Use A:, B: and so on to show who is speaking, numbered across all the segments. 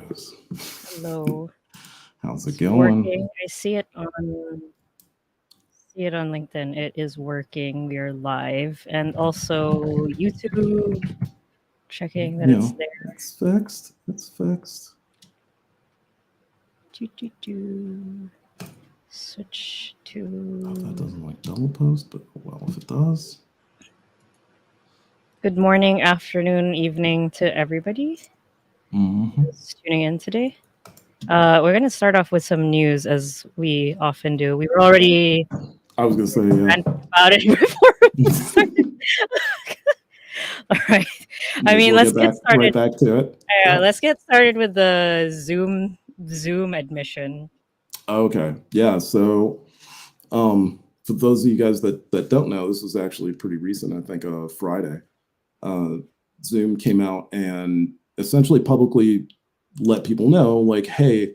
A: goes.
B: Hello.
A: How's it
B: It's
A: going?
B: working. I see it on LinkedIn. It is working. We are live. And also YouTube, checking that
A: You
B: it's
A: know,
B: there.
A: it's fixed. It's fixed.
B: Do. Switch
A: Hope that
B: to
A: doesn't like double post, but well, if it does.
B: good morning, afternoon, evening to everybody
A: Mm-hmm.
B: who's tuning in today. We're gonna start off with some news as we often do. We were already
A: I was gonna say, yeah.
B: ranting about it before we started. All right. I
A: May as
B: mean,
A: well
B: let's
A: get
B: get
A: back right
B: started.
A: back to it.
B: Yeah,
A: Yep.
B: let's get started with the Zoom admission.
A: Okay. Yeah. So, for those of you guys that don't know, this was actually pretty recent. I think Friday. Uh, Zoom came out and essentially publicly let people know, like, hey,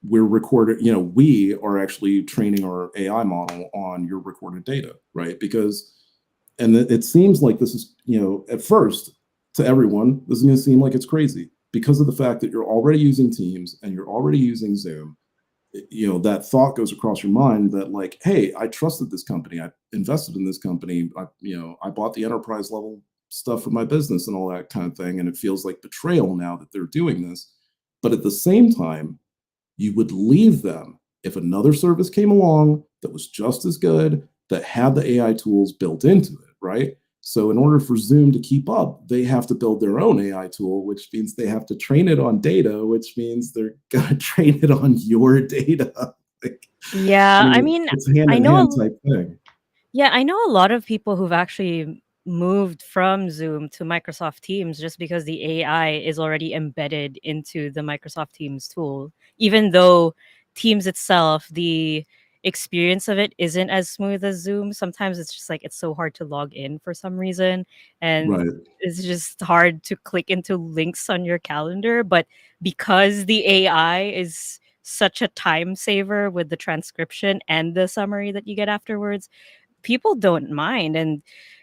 A: we're recorded, we are actually training our AI model on your recorded data, right? Because, and it seems like this is, at first to everyone, this is going to seem like it's crazy because of the fact that you're already using Teams and you're already using Zoom. That thought goes across your mind that, like, hey, I trusted this company, I invested in this company, I bought the enterprise level stuff for my business and all that kind of thing, and it feels like betrayal now that they're doing this. But at the same time, you would leave them if another service came along that was just as good, that had the AI tools built into it, right? So in order for Zoom to keep up, they have to build their own AI tool, which means they have to train it on data, which means they're going to train it on your data. Like, I
B: Yeah, I
A: mean,
B: mean,
A: it's a hand
B: I
A: in
B: know.
A: hand type thing.
B: I know a lot of people who've actually moved from Zoom to Microsoft Teams just because the AI is already embedded into the Microsoft Teams tool. Even though Teams itself, the experience of it isn't as smooth as Zoom. Sometimes it's just like it's so hard to log in for some reason. And
A: Right,
B: it's just hard to click into links on your calendar. But because the AI is such a time saver with the transcription and the summary that you get afterwards, people don't mind. And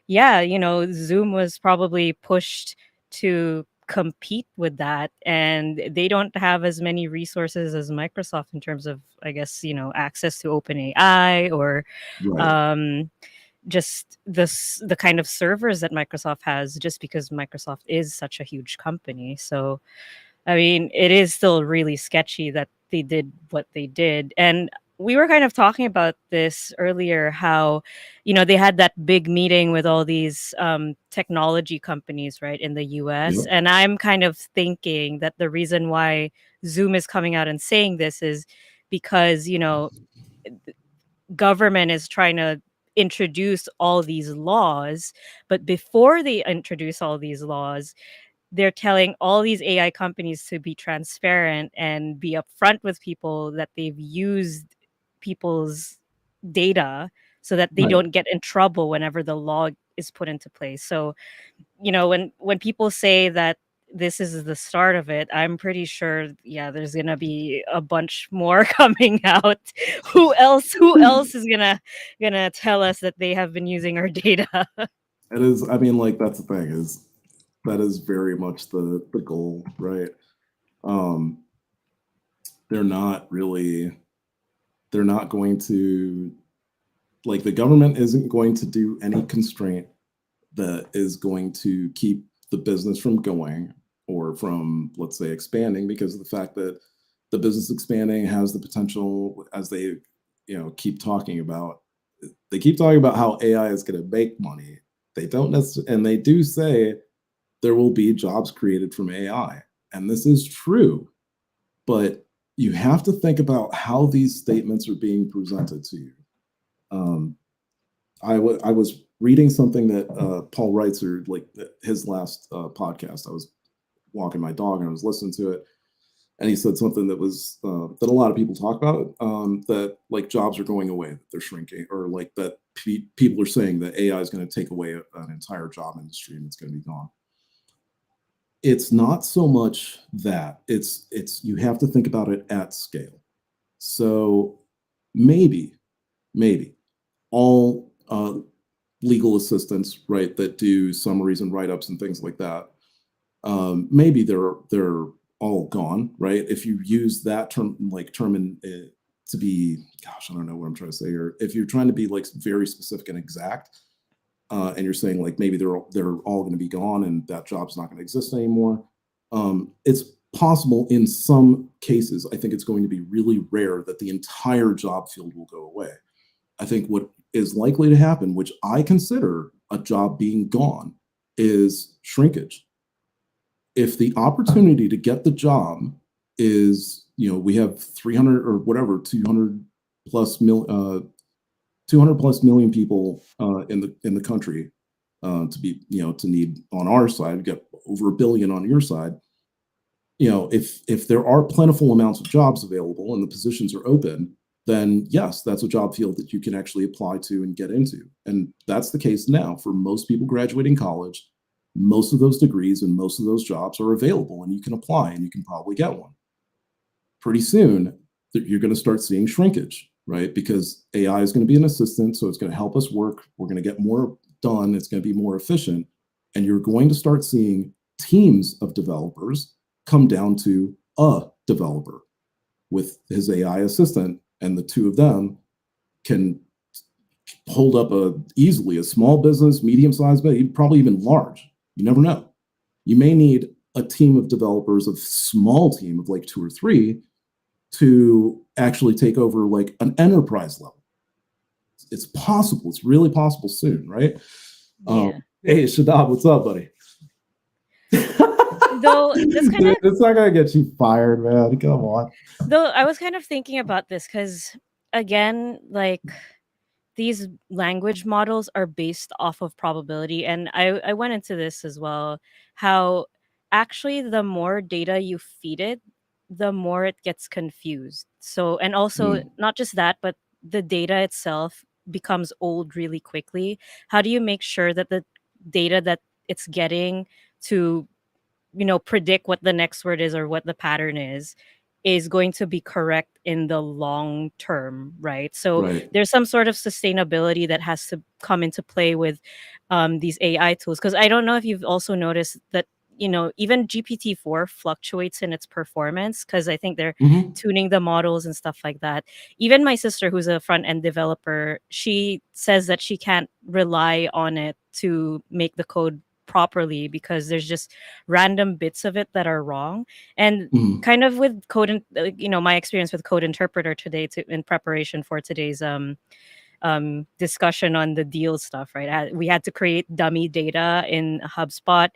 B: yeah, Zoom was probably pushed to compete with that, and they don't have as many resources as Microsoft in terms of, I guess, access to OpenAI or
A: right.
B: um just the kind of servers that Microsoft has, just because Microsoft is such a huge company. So I mean, it is still really sketchy that they did what they did. And we were kind of talking about this earlier, how, they had that big meeting with all these technology companies, right, in the US.
A: Yep,
B: And I'm kind of thinking that the reason why Zoom is coming out and saying this is because, government is trying to introduce all these laws. But before they introduce all these laws, they're telling all these AI companies to be transparent and be upfront with people that they've used people's data so that they
A: right.
B: don't get in trouble whenever the law is put into place. So, when people say that this is the start of it, I'm pretty sure, yeah, there's gonna be a bunch more coming out. Who else is gonna tell us that they have been using our data?
A: It is, I mean, like, that's the thing, is that is very much the goal, right? Um, they're not really, they're not going to, like, the government isn't going to do any constraint that is going to keep the business from going or from, let's say, expanding, because of the fact that the business expanding has the potential, as they, keep talking about. They keep talking about how AI is going to make money. They don't necessarily, and they do say there will be jobs created from AI, and this is true. But you have to think about how these statements are being presented to you. Um, I was reading something that Paul Reitzer, like, his last podcast. I was walking my dog and I was listening to it, and he said something that was that a lot of people talk about, that, like, jobs are going away, that they're shrinking, or like that people are saying that AI is going to take away an entire job industry and it's going to be gone. It's not so much that, it's you have to think about it at scale. So maybe, maybe all legal assistants, right, that do summaries and write-ups and things like that, maybe they're all gone, right? If you use that term to be, gosh, I don't know what I'm trying to say here. If you're trying to be like very specific and exact, and you're saying like maybe they're all going to be gone and that job's not going to exist anymore, it's possible in some cases. I think it's going to be really rare that the entire job field will go away. I think what is likely to happen, which I consider a job being gone, is shrinkage. If the opportunity to get the job is, we have 300 or whatever, 200 plus 200 plus million people in the country, to be, to need on our side, we got over a billion on your side. If there are plentiful amounts of jobs available and the positions are open, then yes, that's a job field that you can actually apply to and get into. And that's the case now for most people graduating college. Most of those degrees and most of those jobs are available and you can apply and you can probably get one. Pretty soon, you're going to start seeing shrinkage, right? Because AI is going to be an assistant, so it's going to help us work. We're going to get more done. It's going to be more efficient. And you're going to start seeing teams of developers come down to a developer with his AI assistant, and the two of them can hold up easily a small business, medium-sized, but probably even large. You never know. You may need a team of developers, a small team of like 2 or 3, to actually take over like an enterprise level. It's possible. It's really possible soon, right?
B: Yeah.
A: Hey, Shadab, what's up, buddy?
B: Though that's kind of
A: It's not gonna get you fired, man. Come on.
B: though I was kind of thinking about this because again, like these language models are based off of probability, and I went into this as well, how actually the more data you feed it, the more it gets confused. So, and also
A: Mm,
B: not just that, but the data itself becomes old really quickly. How do you make sure that the data that it's getting to, predict what the next word is or what the pattern is going to be correct in the long term, right? So
A: right.
B: there's some sort of sustainability that has to come into play with these AI tools. Because I don't know if you've also noticed that, even GPT-4 fluctuates in its performance because I think they're
A: Mm-hmm.
B: tuning the models and stuff like that. Even my sister, who's a front end developer, she says that she can't rely on it to make the code properly because there's just random bits of it that are wrong. And
A: Mm-hmm.
B: kind of with my experience with code interpreter today in preparation for today's discussion on the deal stuff, right? We had to create dummy data in HubSpot.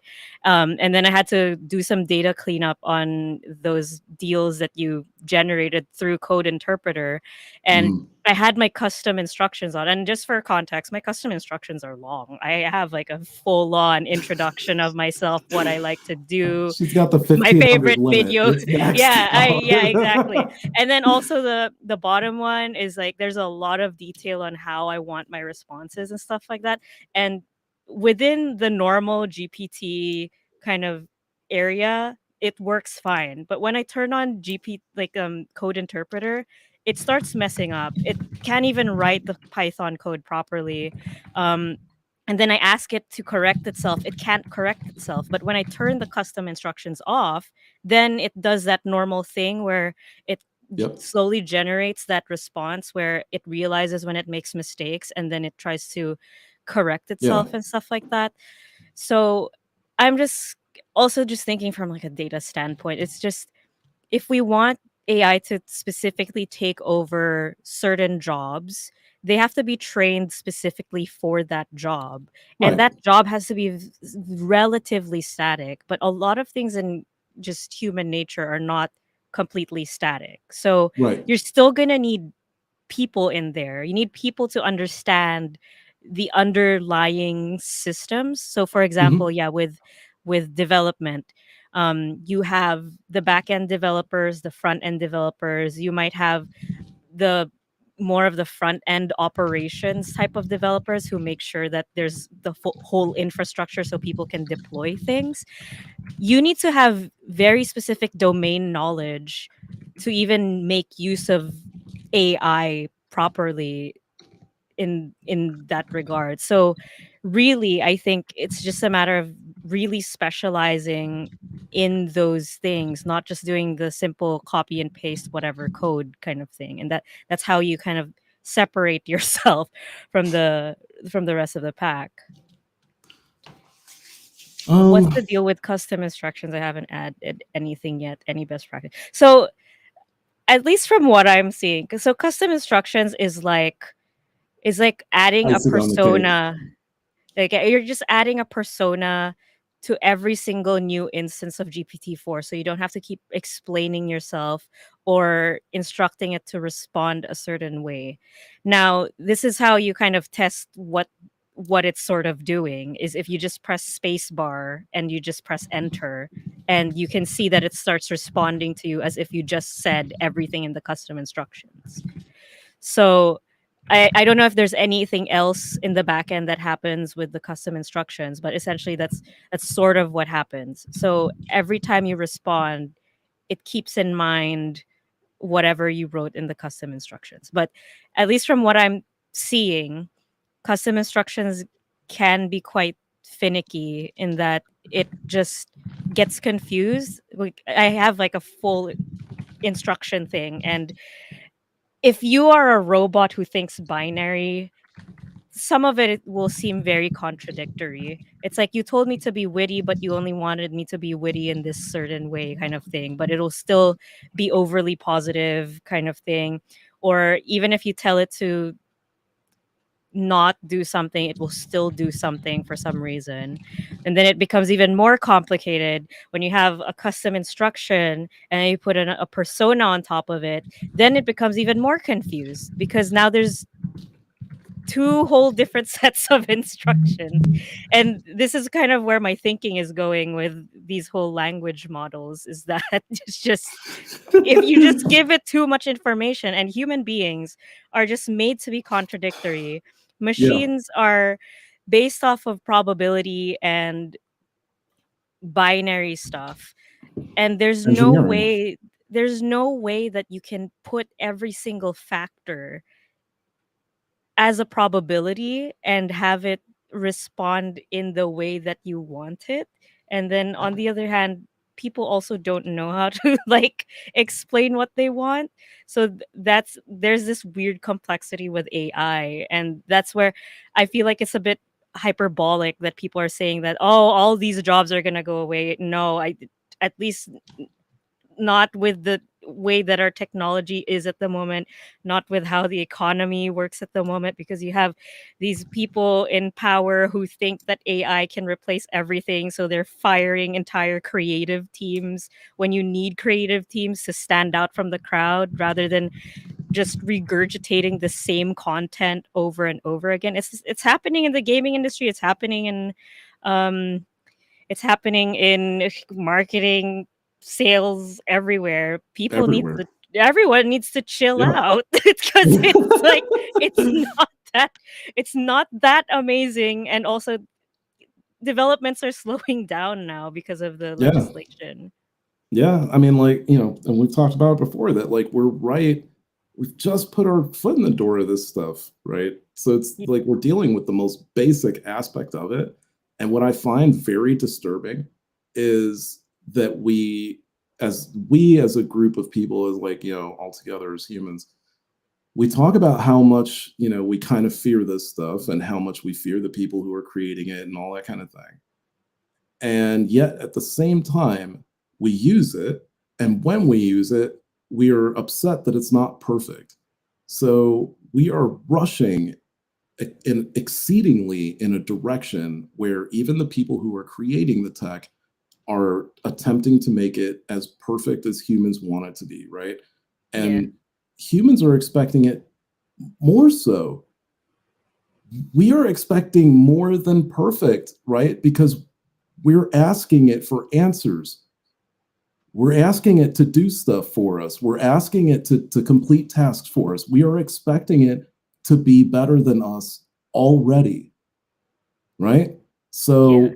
B: And then I had to do some data cleanup on those deals that you generated through code interpreter. And
A: Mm-hmm.
B: I had my custom instructions on. And just for context, my custom instructions are long. I have like a full on introduction of myself, what I like to do,
A: She's got the
B: my
A: 1,500
B: favorite
A: limit.
B: video.
A: It's maxed
B: Yeah, exactly.
A: out.
B: And then also the bottom one is like there's a lot of detail on how I want my responses and stuff like that. And within the normal GPT kind of area, it works fine. But when I turn on GP like code interpreter, it starts messing up. It can't even write the Python code properly. Um, and then I ask it to correct itself. It can't correct itself. But when I turn the custom instructions off, then it does that normal thing where it
A: Yep.
B: slowly generates that response where it realizes when it makes mistakes and then it tries to correct
A: Yeah.
B: itself and stuff like that. So I'm just also just thinking from like a data standpoint. It's just if we want AI to specifically take over certain jobs, they have to be trained specifically for that job. And
A: Right.
B: that job has to be relatively static. But a lot of things in just human nature are not completely static. So
A: Right.
B: you're still going to need people in there. You need people to understand the underlying systems. So for example,
A: Mm-hmm.
B: yeah, with development, you have the back end developers, the front end developers. You might have the more of the front end operations type of developers who make sure that there's the whole infrastructure so people can deploy things. You need to have very specific domain knowledge to even make use of AI properly in that regard. So really I think it's just a matter of really specializing in those things, not just doing the simple copy and paste whatever code kind of thing. And that's how you kind of separate yourself from the rest of the pack. What's
A: Um,
B: the deal with custom instructions? I haven't added anything yet, any best practice. So at least from what I'm seeing, so custom instructions is like adding a
A: icing on the cake.
B: persona. Like you're just adding a persona to every single new instance of GPT-4, so you don't have to keep explaining yourself or instructing it to respond a certain way. Now, this is how you kind of test what it's sort of doing is if you just press space bar and you just press enter, and you can see that it starts responding to you as if you just said everything in the custom instructions. So I don't know if there's anything else in the back end that happens with the custom instructions, but essentially that's sort of what happens. So every time you respond, it keeps in mind whatever you wrote in the custom instructions. But at least from what I'm seeing, custom instructions can be quite finicky in that it just gets confused. Like I have like a full instruction thing, and if you are a robot who thinks binary, some of it will seem very contradictory. It's like you told me to be witty, but you only wanted me to be witty in this certain way, kind of thing. But it'll still be overly positive, kind of thing. Or even if you tell it to not do something, it will still do something for some reason. And then it becomes even more complicated when you have a custom instruction and you put a persona on top of it. Then it becomes even more confused because now there's two whole different sets of instructions. And this is kind of where my thinking is going with these whole language models, is that it's just if you just give it too much information, and human beings are just made to be contradictory.
A: Yeah,
B: Machines are based off of probability and binary stuff. And
A: engineering.
B: there's no way that you can put every single factor as a probability and have it respond in the way that you want it. And then on the other hand, people also don't know how to like explain what they want. So that's there's this weird complexity with AI, and that's where I feel like it's a bit hyperbolic that people are saying that, oh, all these jobs are going to go away. No, I at least not with the way that our technology is at the moment, not with how the economy works at the moment, because you have these people in power who think that AI can replace everything. So they're firing entire creative teams when you need creative teams to stand out from the crowd rather than just regurgitating the same content over and over again. It's happening in the gaming industry. Um, it's happening in marketing, sales, everywhere.
A: Everywhere.
B: Everyone needs to chill
A: Yeah.
B: out because it's like it's not that it's not that amazing, and also developments are slowing down now because of the
A: Yeah.
B: legislation.
A: Yeah. I mean, like, and we've talked about it before that, like, we're right. We've just put our foot in the door of this stuff, right? So it's
B: Y-
A: like we're dealing with the most basic aspect of it. And what I find very disturbing is that we as a group of people, as like, all together as humans, we talk about how much, we kind of fear this stuff and how much we fear the people who are creating it and all that kind of thing. And yet at the same time, we use it. And when we use it, we are upset that it's not perfect. So we are rushing exceedingly in a direction where even the people who are creating the tech are attempting to make it as perfect as humans want it to be, right?
B: Yeah.
A: And humans are expecting it more so. We are expecting more than perfect, right? Because we're asking it for answers. We're asking it to do stuff for us. We're asking it to complete tasks for us. We are expecting it to be better than us already, right?
B: Yeah.
A: So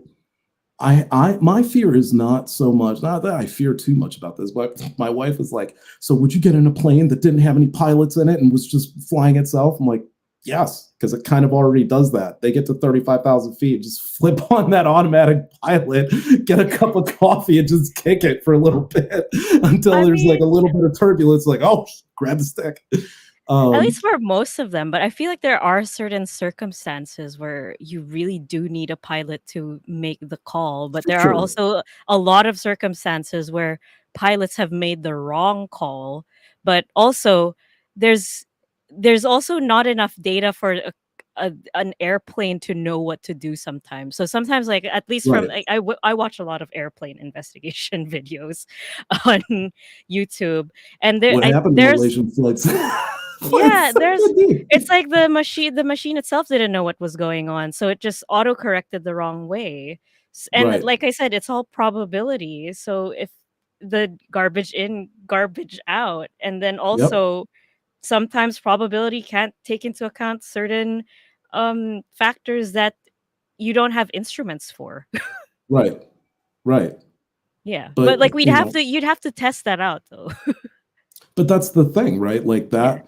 A: my fear is not so much, not that I fear too much about this, but my wife is like, so would you get in a plane that didn't have any pilots in it and was just flying itself? I'm like, yes, because it kind of already does that. They get to 35,000 feet, just flip on that automatic pilot, get a cup of coffee, and just kick it for a little bit until
B: I
A: there's like
B: mean,
A: a little bit of turbulence. Like, oh, grab the stick.
B: at
A: Um,
B: least for most of them, but I feel like there are certain circumstances where you really do need a pilot to make the call, but
A: for
B: there are
A: sure.
B: also a lot of circumstances where pilots have made the wrong call, but also there's there's also not enough data for an airplane to know what to do sometimes. So sometimes, like, at least from
A: Right.
B: like, I watch a lot of airplane investigation videos on YouTube, and
A: What happened to
B: there's
A: Malaysian flights?
B: yeah,
A: Flights.
B: there's it's like the machine itself didn't know what was going on, so it just auto corrected the wrong way. And
A: Right.
B: like I said, it's all probability. So if the garbage in, garbage out, and then
A: Yep.
B: also sometimes probability can't take into account certain factors that you don't have instruments for.
A: Right. Right.
B: Yeah. But
A: But
B: like
A: you know,
B: you'd have to test that out though.
A: but that's the thing, right? Like
B: Yeah.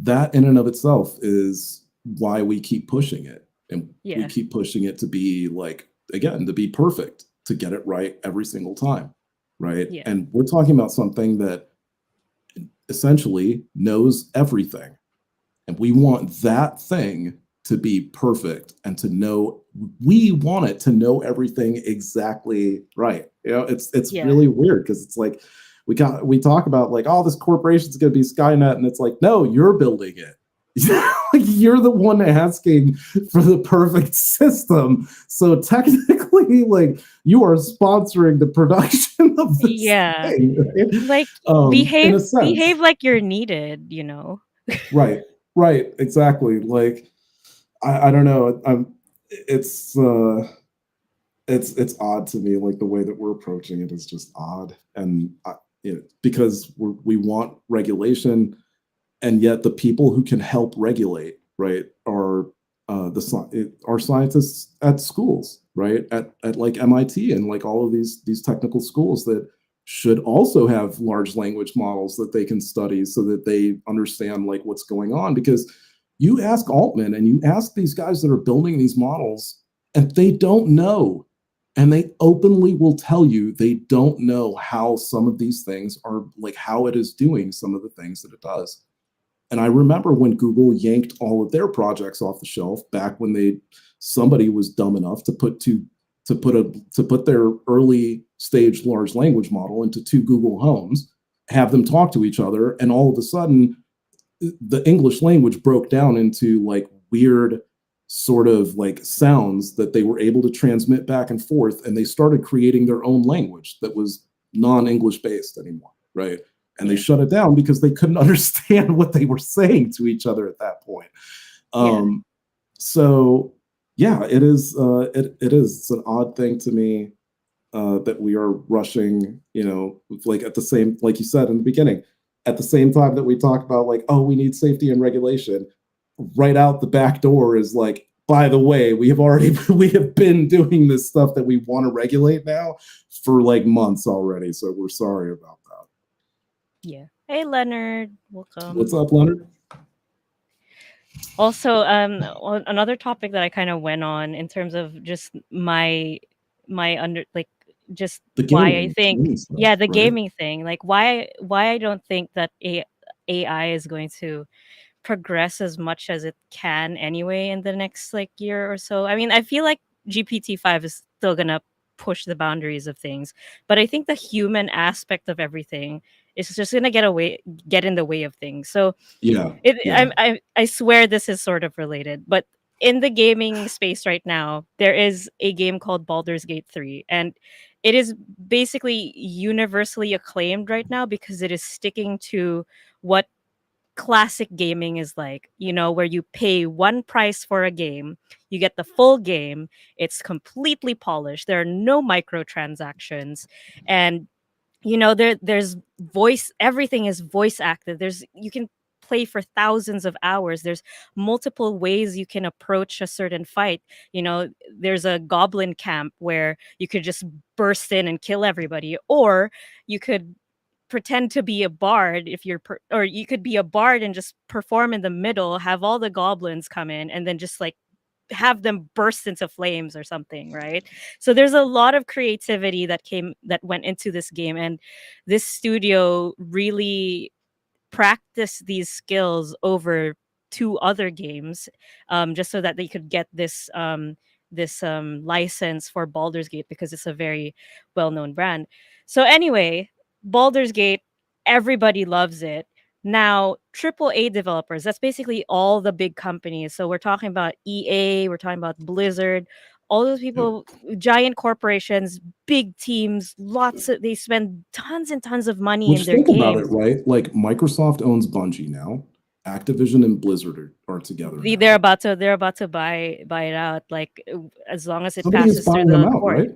A: that in and of itself is why we keep pushing it. And we
B: Yeah.
A: keep pushing it to be like, again, to be perfect, to get it right every single time. Right.
B: Yeah.
A: And we're talking about something that essentially knows everything. And we want that thing to be perfect and to know, we want it to know everything exactly right. It's
B: Yeah.
A: really weird because it's like we talk about like, oh, this corporation's going to be Skynet, and it's like, no, you're building it. You're the one asking for the perfect system, so technically like you are sponsoring the production of this
B: Yeah.
A: thing, right?
B: Like,
A: In
B: behave
A: a sense.
B: behave like you're needed, you know?
A: Right, right, exactly. Like I don't know. It's it's odd to me. Like the way that we're approaching it is just odd, and because we want regulation, and yet the people who can help regulate, right, are our scientists at schools, right, at like MIT and like all of these technical schools that should also have large language models that they can study so that they understand like what's going on. Because you ask Altman and you ask these guys that are building these models, and they don't know, and they openly will tell you they don't know how some of these things are, like how it is doing some of the things that it does. And I remember when Google yanked all of their projects off the shelf back when somebody was dumb enough to put their early stage large language model into two Google Homes, have them talk to each other, and all of a sudden the English language broke down into like weird sort of like sounds that they were able to transmit back and forth, and they started creating their own language that was non-English based anymore, right? And they
B: Yeah.
A: shut it down because they couldn't understand what they were saying to each other at that point.
B: Yeah.
A: um so yeah, it is it is, it's an odd thing to me, that we are rushing, like at the same, like you said in the beginning, at the same time that we talk about like, oh, we need safety and regulation, right out the back door is like, by the way, we have been doing this stuff that we want to regulate now for like months already. So we're sorry about that.
B: Yeah. Hey, Leonard,
A: What's
B: welcome.
A: up, Leonard?
B: Also, another topic that I kind of went on in terms of just my under like just
A: The
B: why I
A: gaming
B: think,
A: stuff,
B: yeah, the
A: right?
B: gaming thing, like why I don't think that AI is going to progress as much as it can anyway in the next like year or so. I mean, I feel like GPT-5 is still gonna push the boundaries of things, but I think the human aspect of everything is just gonna get in the way of things. So
A: Yeah,
B: it
A: yeah,
B: I swear this is sort of related, but in the gaming space right now, there is a game called Baldur's Gate 3, and it is basically universally acclaimed right now because it is sticking to what classic gaming is like, where you pay one price for a game, you get the full game, it's completely polished, there are no microtransactions, and there's voice, everything is voice acted, you can play for thousands of hours, there's multiple ways you can approach a certain fight. There's a goblin camp where you could just burst in and kill everybody, or you could pretend to be a bard if you're or you could be a bard and just perform in the middle, have all the goblins come in, and then just like have them burst into flames or something, right? So there's a lot of creativity that went into this game, and this studio really practice these skills over two other games, just so that they could get this license for Baldur's Gate because it's a very well-known brand. So anyway, Baldur's Gate, everybody loves it. Now, AAA developers, that's basically all the big companies. So we're talking about EA, we're talking about Blizzard, all those
A: Yep.
B: people, giant corporations, big teams, they spend tons and tons of money in
A: Which,
B: their
A: think about it,
B: games.
A: right? Like Microsoft owns Bungie now. Activision and Blizzard are together
B: They're
A: now.
B: about to buy it out, like as long as it
A: Somebody is
B: passes through
A: buying them
B: the
A: out,
B: court.
A: right?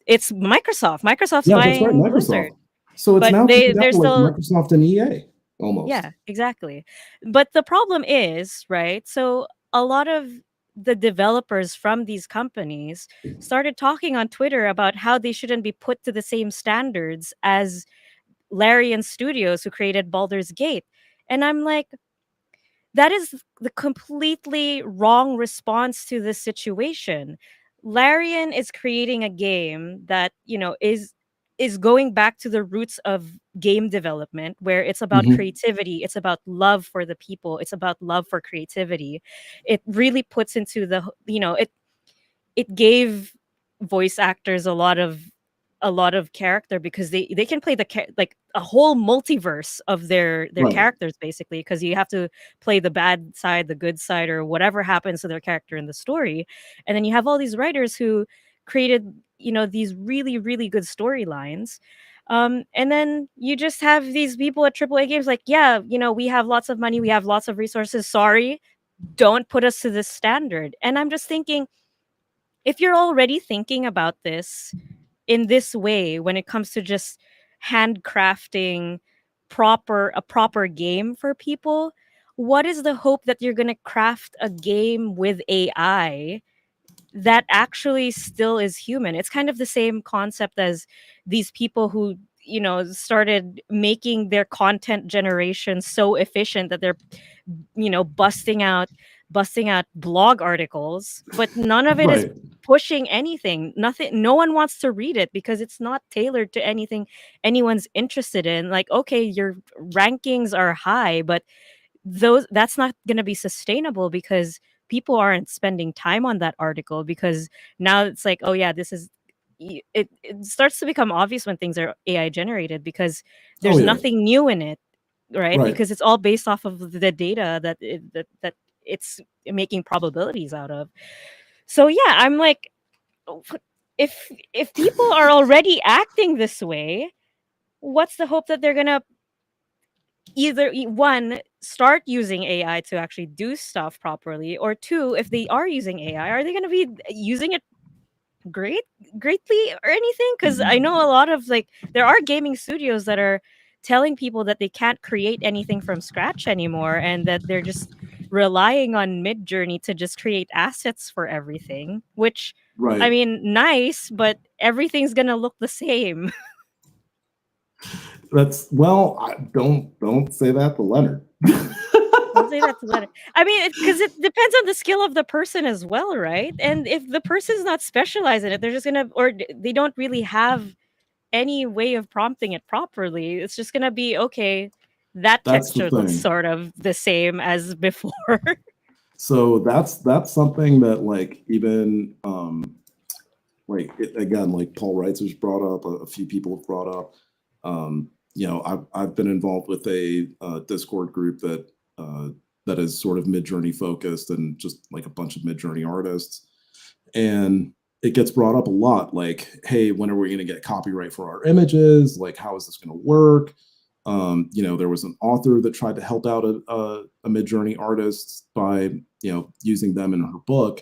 B: It's Microsoft. Microsoft's
A: Yeah, that's right,
B: buying Blizzard,
A: Microsoft. So it's
B: but
A: now coming down
B: they're
A: to like
B: still,
A: Microsoft and EA almost.
B: yeah, exactly. But the problem is, right? So a lot of the developers from these companies started talking on Twitter about how they shouldn't be put to the same standards as Larian Studios, who created Baldur's Gate. And I'm like, that is the completely wrong response to this situation. Larian is creating a game that, is going back to the roots of game development, where it's about
A: Mhm.
B: creativity, it's about love for the people, it's about love for creativity. It really puts into it gave voice actors a lot of character, because they can play like a whole multiverse of their
A: Right,
B: characters, basically, because you have to play the bad side, the good side, or whatever happens to their character in the story. And then you have all these writers who created these really really good storylines. And then you just have these people at AAA games like, yeah, we have lots of money, we have lots of resources, sorry, don't put us to this standard. And I'm just thinking, if you're already thinking about this in this way when it comes to just handcrafting a proper game for people, what is the hope that you're going to craft a game with AI that actually still is human? It's kind of the same concept as these people who started making their content generation so efficient that they're busting out blog articles, but none of it is
A: right.
B: pushing anything. Nothing, no one wants to read it because it's not tailored to anything anyone's interested in. Like, okay, your rankings are high, but that's not going to be sustainable because people aren't spending time on that article, because now it's like, oh yeah, it starts to become obvious when things are AI generated, because
A: Oh
B: there's
A: yeah,
B: nothing new in it, right?
A: right.
B: Because it's all based off of the data that it's making probabilities out of. So yeah, I'm like, oh, if people are already acting this way, what's the hope that they're gonna one, start using AI to actually do stuff properly, or two, if they are using AI, are they gonna be using it great greatly or anything? Because I know a lot of, like, there are gaming studios that are telling people that they can't create anything from scratch anymore, and that they're just relying on Mid Journey to just create assets for everything, which, I
A: Right.
B: mean, nice, but everything's gonna look the same.
A: That's well, don't say that to Leonard.
B: Don't say that to Leonard. I mean, because it depends on the skill of the person as well, right? And if the person's not specialized in it, they're just gonna, or they don't really have any way of prompting it properly. It's just gonna be, okay, that
A: That's the
B: texture looks
A: thing.
B: sort of the same as before.
A: So that's something that like even again, like Paul Reitzer's brought up, a few people have brought up. I've been involved with a Discord group that is sort of Mid-Journey focused and just like a bunch of Mid-Journey artists, and it gets brought up a lot. Like, hey, when are we going to get copyright for our images? Like, how is this going to work? There was an author that tried to help out a Mid-Journey artist by using them in her book,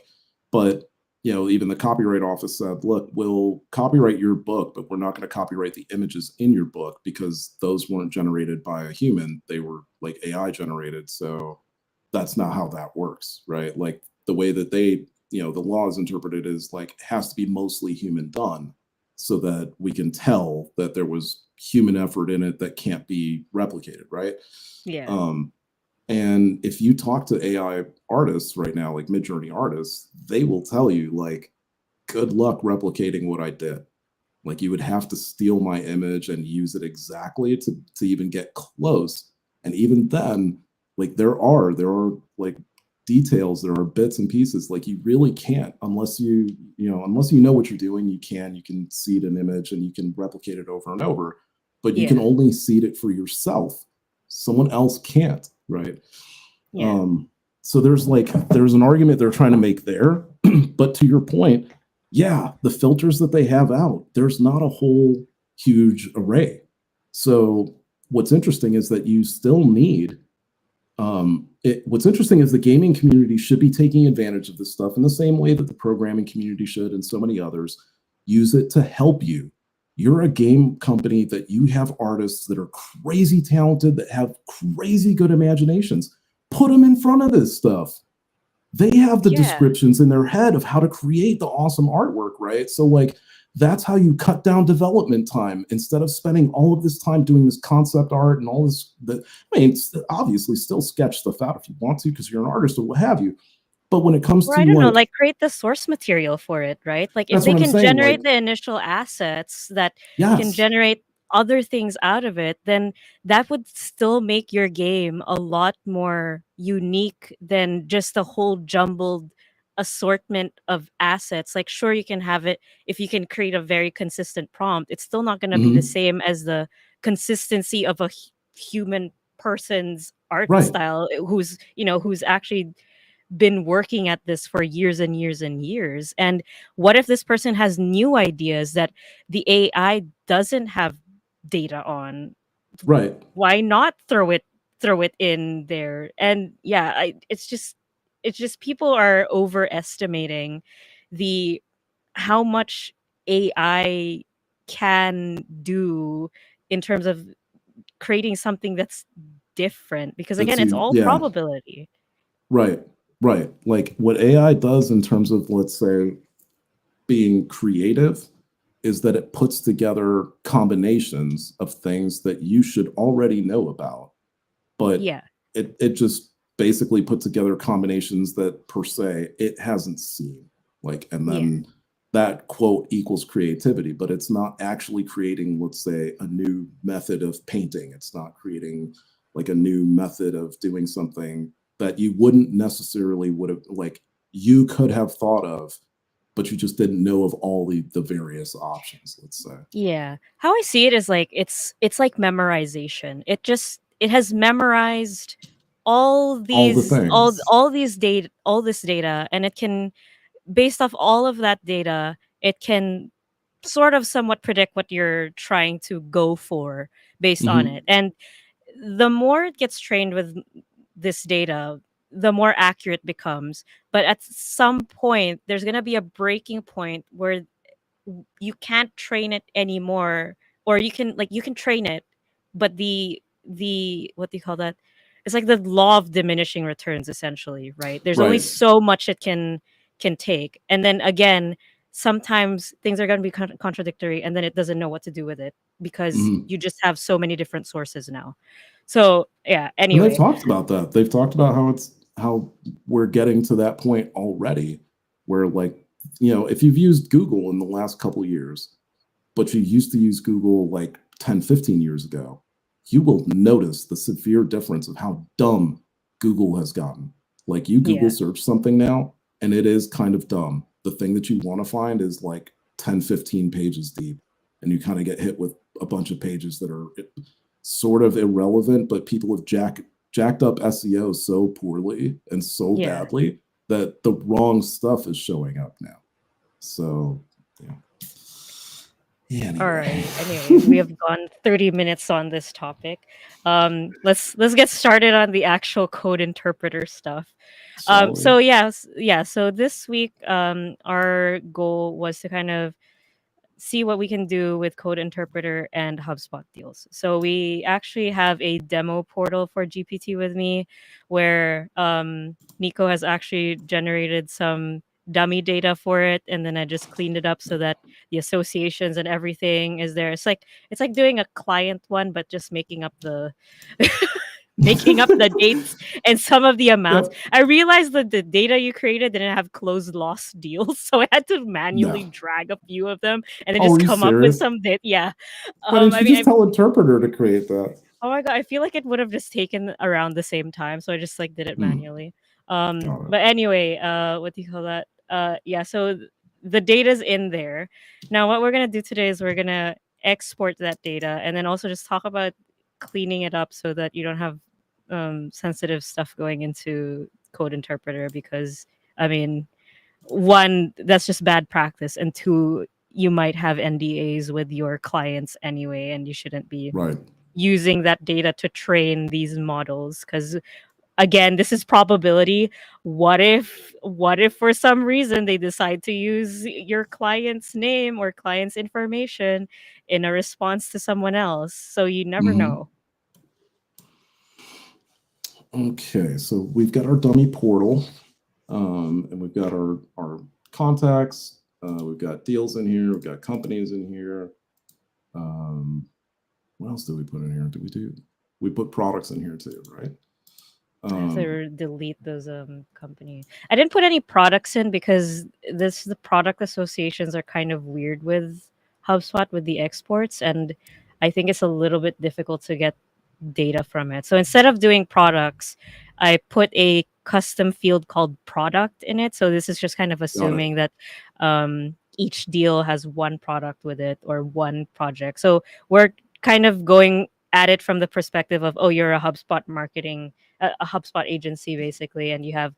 A: but even the copyright office said, look, we'll copyright your book, but we're not going to copyright the images in your book because those weren't generated by a human. They were like AI generated. So that's not how that works, right? Like the way that the law is interpreted is like, it has to be mostly human done. so that we can tell that there was human effort in it that can't be replicated, right?
B: Yeah.
A: And if you talk to AI artists right now, like Midjourney artists, they will tell you, like, good luck replicating what I did. Like, you would have to steal my image and use it exactly to even get close. And even then, like, there are like details, there are bits and pieces, like, you really can't, unless unless you know what you're doing. You can seed an image and you can replicate it over and over, but you can
B: Yeah.
A: only seed it for yourself. Someone else can't, right?
B: Yeah.
A: So there's an argument they're trying to make there. But to your point, yeah, the filters that they have out, there's not a whole huge array. So what's interesting is that you still need what's interesting is the gaming community should be taking advantage of this stuff in the same way that the programming community should, and so many others. Use it to help you. You're a game company, that you have artists that are crazy talented, that have crazy good imaginations. Put them in front of this stuff. They have the
B: Yeah.
A: descriptions in their head of how to create the awesome artwork, right? So, like, that's how you cut down development time, instead of spending all of this time doing this concept art and all this. Obviously still sketch stuff out if you want to, because you're an artist or what have you. But when it comes
B: Or
A: to,
B: I don't know,
A: like,
B: like create the source material for it, right? Like if
A: that's
B: they
A: what I'm
B: can
A: saying, like,
B: generate the initial assets that can
A: yes.
B: generate other things out of it, then that would still make your game a lot more unique than just a whole jumbled assortment of assets. Like sure you can have it if you can create a very consistent prompt, it's still not going to be the
A: Mhm.
B: same as the consistency of a human person's art
A: Right.
B: style who's actually been working at this for years and years and years. And what if this person has new ideas that the AI doesn't have data on?
A: Right.
B: Why not throw it in there? And yeah, it's just people are overestimating the how much AI can do in terms of creating something that's different, because
A: That's
B: again it's
A: you.
B: all
A: Yeah.
B: probability.
A: Right. Right. Like, what AI does in terms of, let's say, being creative, is that it puts together combinations of things that you should already know about, but
B: Yeah.
A: it just basically put together combinations that, per se, it hasn't seen. Like, and
B: Yeah.
A: then that quote equals creativity, but it's not actually creating, let's say, a new method of painting. It's not creating, like, a new method of doing something that you wouldn't necessarily would have, like, you could have thought of, but you just didn't know of all the various options, let's say.
B: Yeah. How I see it is like it's like memorization. It has memorized all
A: All the
B: these
A: things.
B: all this data, and it can, based off all of that data, it can sort of somewhat predict what you're trying to go for based on
A: Hmm.
B: it. And the more it gets trained with this data, the more accurate it becomes. But at some point there's going to be a breaking point where you can't train it anymore, or you can train it, but the what do you call that, it's like the law of diminishing returns, essentially, right? There's only
A: Right.
B: so much it can take, and then again sometimes things are going to be contradictory, and then it doesn't know what to do with it because
A: Hmm.
B: you just have so many different sources now. So yeah,
A: And they've
B: anyway.
A: talked about that. They've talked about how we're getting to that point already, where, like, if you've used Google in the last couple of years, but you used to use Google like 10, 15 years ago, you will notice the severe difference of how dumb Google has gotten. Like, you Google
B: Yeah.
A: search something now, and it is kind of dumb. The thing that you want to find is like 10, 15 pages deep, and you kind of get hit with a bunch of pages that are sort of irrelevant, but people have jacked up SEO so poorly and so
B: Yeah.
A: badly that the wrong stuff is showing up now. So, yeah.
B: All
A: Anyway.
B: right. Anyway, we have gone 30 minutes on this topic. Let's get started on the actual code interpreter stuff.
A: Shall we?
B: So yeah. So this week, our goal was to kind of see what we can do with code interpreter and HubSpot deals. So we actually have a demo portal for GPT with me, where Nico has actually generated some dummy data for it, and then I just cleaned it up so that the associations and everything is there. It's like doing a client one, but just making up the making up the dates and some of the amounts.
A: Yep.
B: I realized that the data you created didn't have closed loss deals, so I had to manually
A: No.
B: drag a few of them and then
A: Oh,
B: just
A: are you
B: come up with
A: serious?
B: some data. Yeah.
A: Why didn't
B: I
A: you
B: mean,
A: just tell Interpreter to create that?
B: oh my god, I feel like it would have just taken around the same time, so I just like did it manually.
A: Got it.
B: But anyway, what do you call that? Yeah, so the data's in there. Now what we're gonna do today is we're gonna export that data and then also just talk about cleaning it up so that you don't have sensitive stuff going into code interpreter because I mean, one, that's just bad practice, and two, you might have NDAs with your clients anyway, and you shouldn't be
A: Right.
B: using that data to train these models because again, this is probability. What if for some reason they decide to use your client's name or client's information in a response to someone else, so you never
A: Mm-hmm.
B: know.
A: Okay, so we've got our dummy portal, and we've got our contacts. We've got deals in here. We've got companies in here. What else did we put in here? We put products in here too, right?
B: I have to delete those company. I didn't put any products in because the product associations are kind of weird with HubSpot with the exports, and I think it's a little bit difficult to get data from it. So instead of doing products, I put a custom field called product in it. So this is just kind of
A: Got it.
B: assuming that each deal has one product with it or one project. So we're kind of going at it from the perspective of, oh, you're a HubSpot marketing, a HubSpot agency basically, and you have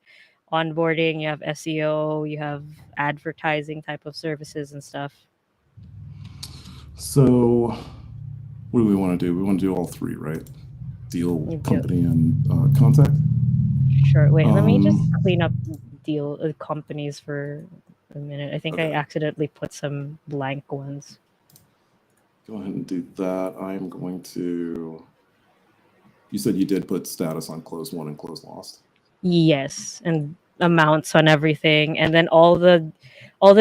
B: onboarding, you have SEO, you have advertising type of services and stuff.
A: So, what do we want to do? We want to do all three, right? Deal,
B: You do-
A: company, and contact.
B: Sure. Wait, let me just
A: Um,
B: clean up deal companies for a minute. I think I
A: okay.
B: accidentally put some blank ones.
A: Go ahead and do that. I'm going to. You said you did put status on closed won and closed lost.
B: Yes, and amounts on everything, and then all the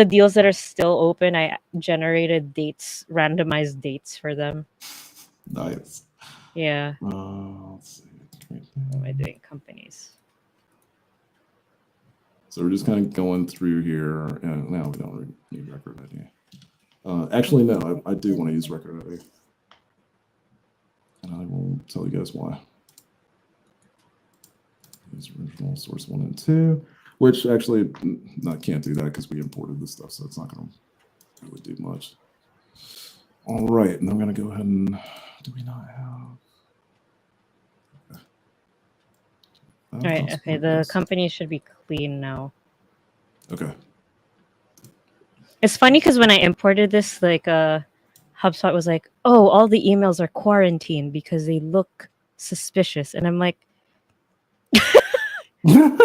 B: deals that are still open, I generated dates, randomized dates for them.
A: Nice.
B: Yeah.
A: Let's see. Right
B: What am I
A: there.
B: doing? Companies.
A: So we're just kind of going through here, and now we don't really need record ID. Actually, no, I do want to use record ID, and I will tell you guys why. Use original source 1 and 2, which actually can't do that because we imported this stuff, so it's not going to really do much. All right, and I'm going to go ahead and do we not have?
B: All right. Okay. The company should be clean now.
A: Okay.
B: It's funny because when I imported this, like, HubSpot was like, "Oh, all the emails are quarantined because they look suspicious," and I'm like,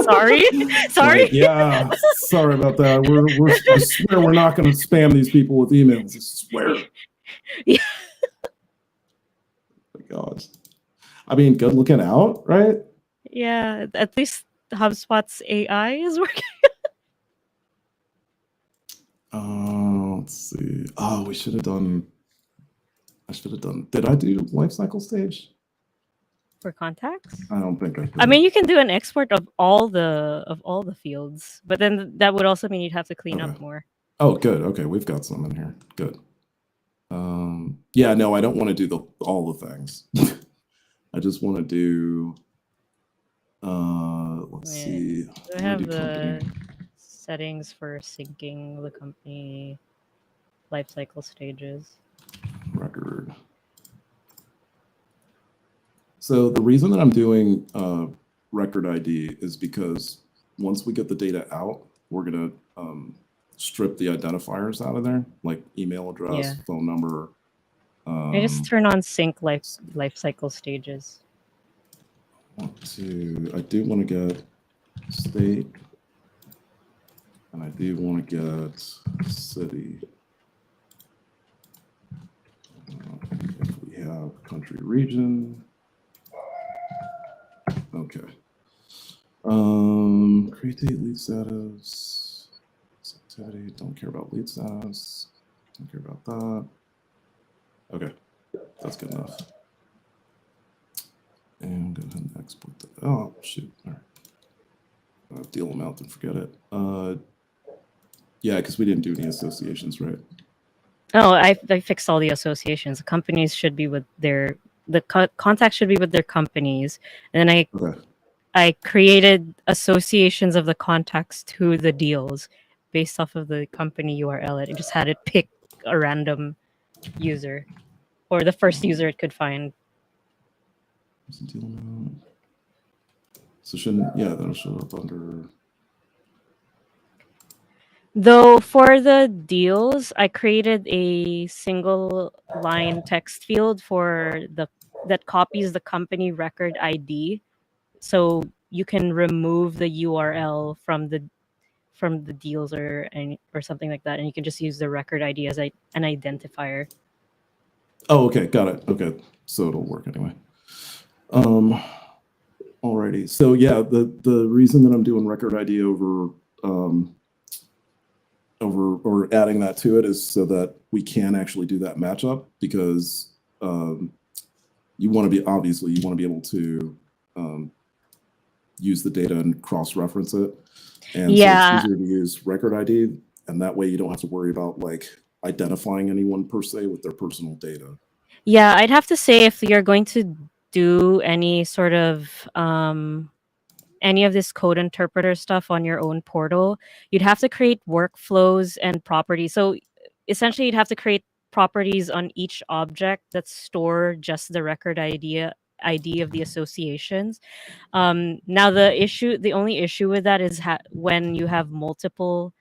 B: "Sorry, sorry."
A: Right, yeah, sorry about that. I swear we're not going to spam these people with emails. I swear.
B: Yeah.
A: Oh my gosh. I mean, good looking out, right?
B: Yeah. At least HubSpot's AI is working.
A: Let's see. Oh, we should have done. I should have done. Did I do life cycle stage?
B: For contacts?
A: I don't think I did.
B: I mean, you can do an export of all the fields, but then that would also mean you'd have to clean up more.
A: Oh, good. Okay, we've got some in here. Good. Yeah, no, I don't want to do all the things. I just want to do. Let's see.
B: Do I have the settings for syncing the company life cycle stages?
A: Record. So the reason that I'm doing record ID is because once we get the data out, we're gonna strip the identifiers out of there, like email address, phone number.
B: I just turn on sync life cycle stages.
A: I do want to get state, and I do want to get city. If we have country, region. Okay. Create date, lead status. activity. Don't care about lead status. Don't care about that. Okay, that's good enough. And go ahead and export that. Oh, shoot. All right. Deal them out and forget it. Yeah, because we didn't do any associations, right?
B: Oh, I fixed all the associations. The companies should be with their contacts should be with their companies, and then
A: Okay.
B: I created associations of the contacts to the deals based off of the company URL. It just had it pick a random user or the first user it could find.
A: So shouldn't, yeah, that'll show up under.
B: Though for the deals, I created a single line text field for that copies the company record ID, so you can remove the URL from the deals or something like that, and you can just use the record ID as an identifier.
A: Oh, okay, got it. Okay, so it'll work anyway. Alrighty. So yeah, the reason that I'm doing record ID over or adding that to it is so that we can actually do that matchup, because you want to be able to use the data and cross-reference it. And
B: Yeah.
A: so it's easier to use record ID, and that way you don't have to worry about like identifying anyone per se with their personal data.
B: Yeah, I'd have to say if you're going to do any sort of any of this code interpreter stuff on your own portal, you'd have to create workflows and properties. So essentially, you'd have to create properties on each object that store just the record ID of the associations. Now the only issue with that is when you have multiple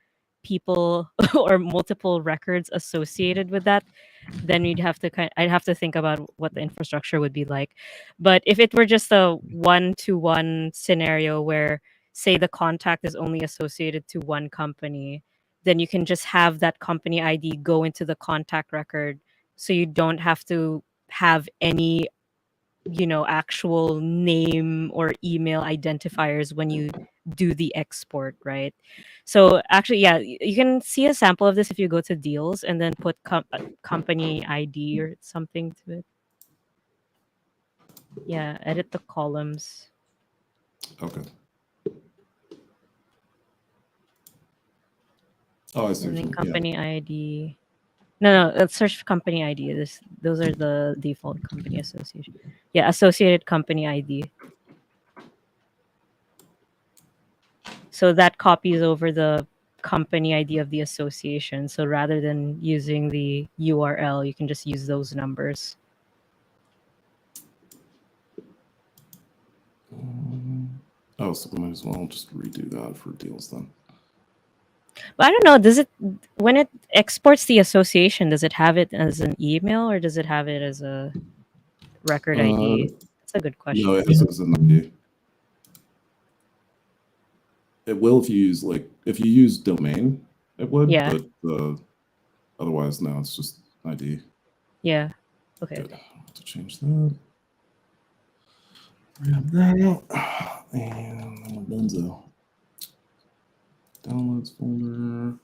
B: people or multiple records associated with that, then I'd have to think about what the infrastructure would be like. But if it were just a one-to-one scenario where, say, the contact is only associated to one company, then you can just have that company ID go into the contact record, so you don't have to have any actual name or email identifiers when you do the export, right? So actually, yeah, you can see a sample of this if you go to deals and then put company ID or something to it. Yeah, edit the columns.
A: Okay. Oh, I see.
B: And then company ID. No, search for company ID. Those are the default company association. Yeah, associated company ID. So that copies over the company ID of the association. So rather than using the URL, you can just use those numbers.
A: Oh, so we might as well just redo that for deals then.
B: But I don't know, when it exports the association, does it have it as an email or does it have it as a record ID? That's a good question.
A: No, it has as an ID. It will if you use domain, it would.
B: Yeah.
A: But otherwise, no, it's just ID.
B: Yeah. Okay.
A: Good. I have to change that. Grab that. And Benzo. Downloads folder.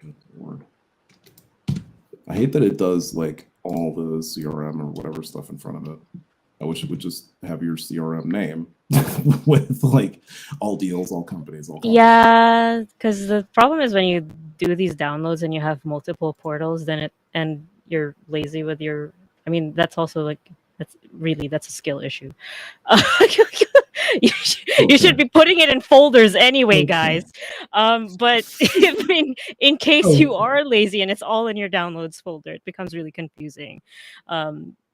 A: Good Lord. I hate that it does like all the CRM or whatever stuff in front of it. I wish it would just have your CRM name with like all deals, all companies, all.
B: Yeah, because the problem is when you do these downloads and you have multiple portals, and you're lazy with your. I mean, that's also like that's a skill issue. You should be putting it in folders anyway, guys. But I mean, in case you are lazy and it's all in your downloads folder, it becomes really confusing.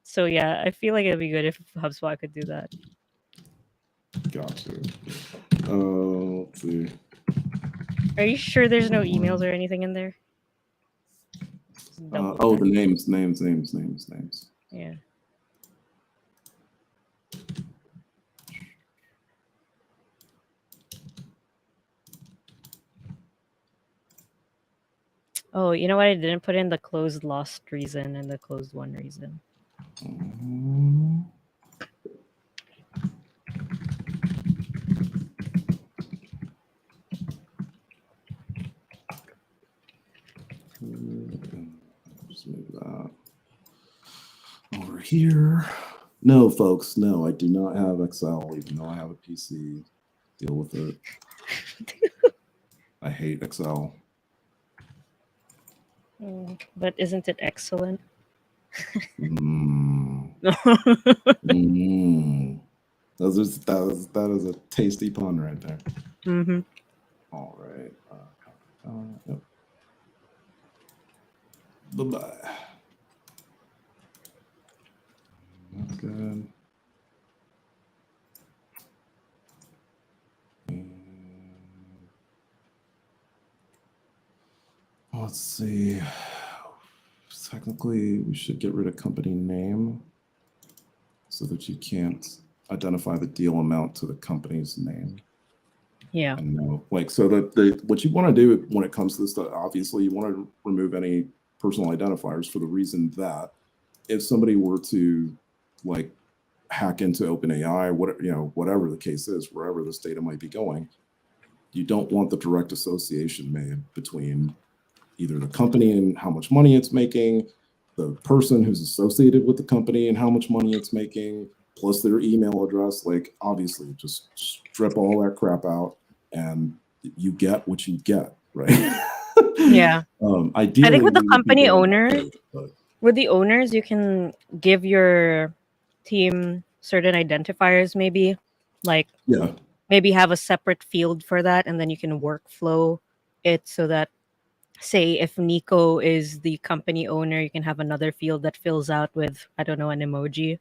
B: So yeah, I feel like it'd be good if HubSpot could do that.
A: Gotcha. Let's see.
B: Are you sure there's no emails or anything in there?
A: The names.
B: Yeah. Oh, you know what? I didn't put in the closed lost reason and the closed one reason.
A: over here. No, folks, no, I do not have Excel, even though I have a PC. Deal with it. I hate Excel.
B: But isn't it excellent?
A: Mm. Mm. That is a tasty pun right there.
B: Mm-hmm.
A: All right. Yep. Bye-bye. That's good. Let's see. Technically, we should get rid of company name so that you can't identify the deal amount to the company's name.
B: Yeah.
A: And no, like, so the what you want to do when it comes to this stuff, obviously, you want to remove any personal identifiers for the reason that if somebody were to like hack into OpenAI, whatever the case is, wherever this data might be going, you don't want the direct association made between either the company and how much money it's making, the person who's associated with the company and how much money it's making, plus their email address. Like, obviously, just strip all that crap out and you get what you get, right?
B: Yeah.
A: Ideally,
B: I think with the
A: we would be
B: company
A: getting
B: owner,
A: both, but
B: with the owners, you can give your team certain identifiers, maybe like
A: yeah,
B: maybe have a separate field for that, and then you can workflow it so that, say, if Nico is the company owner, you can have another field that fills out with, I don't know, an emoji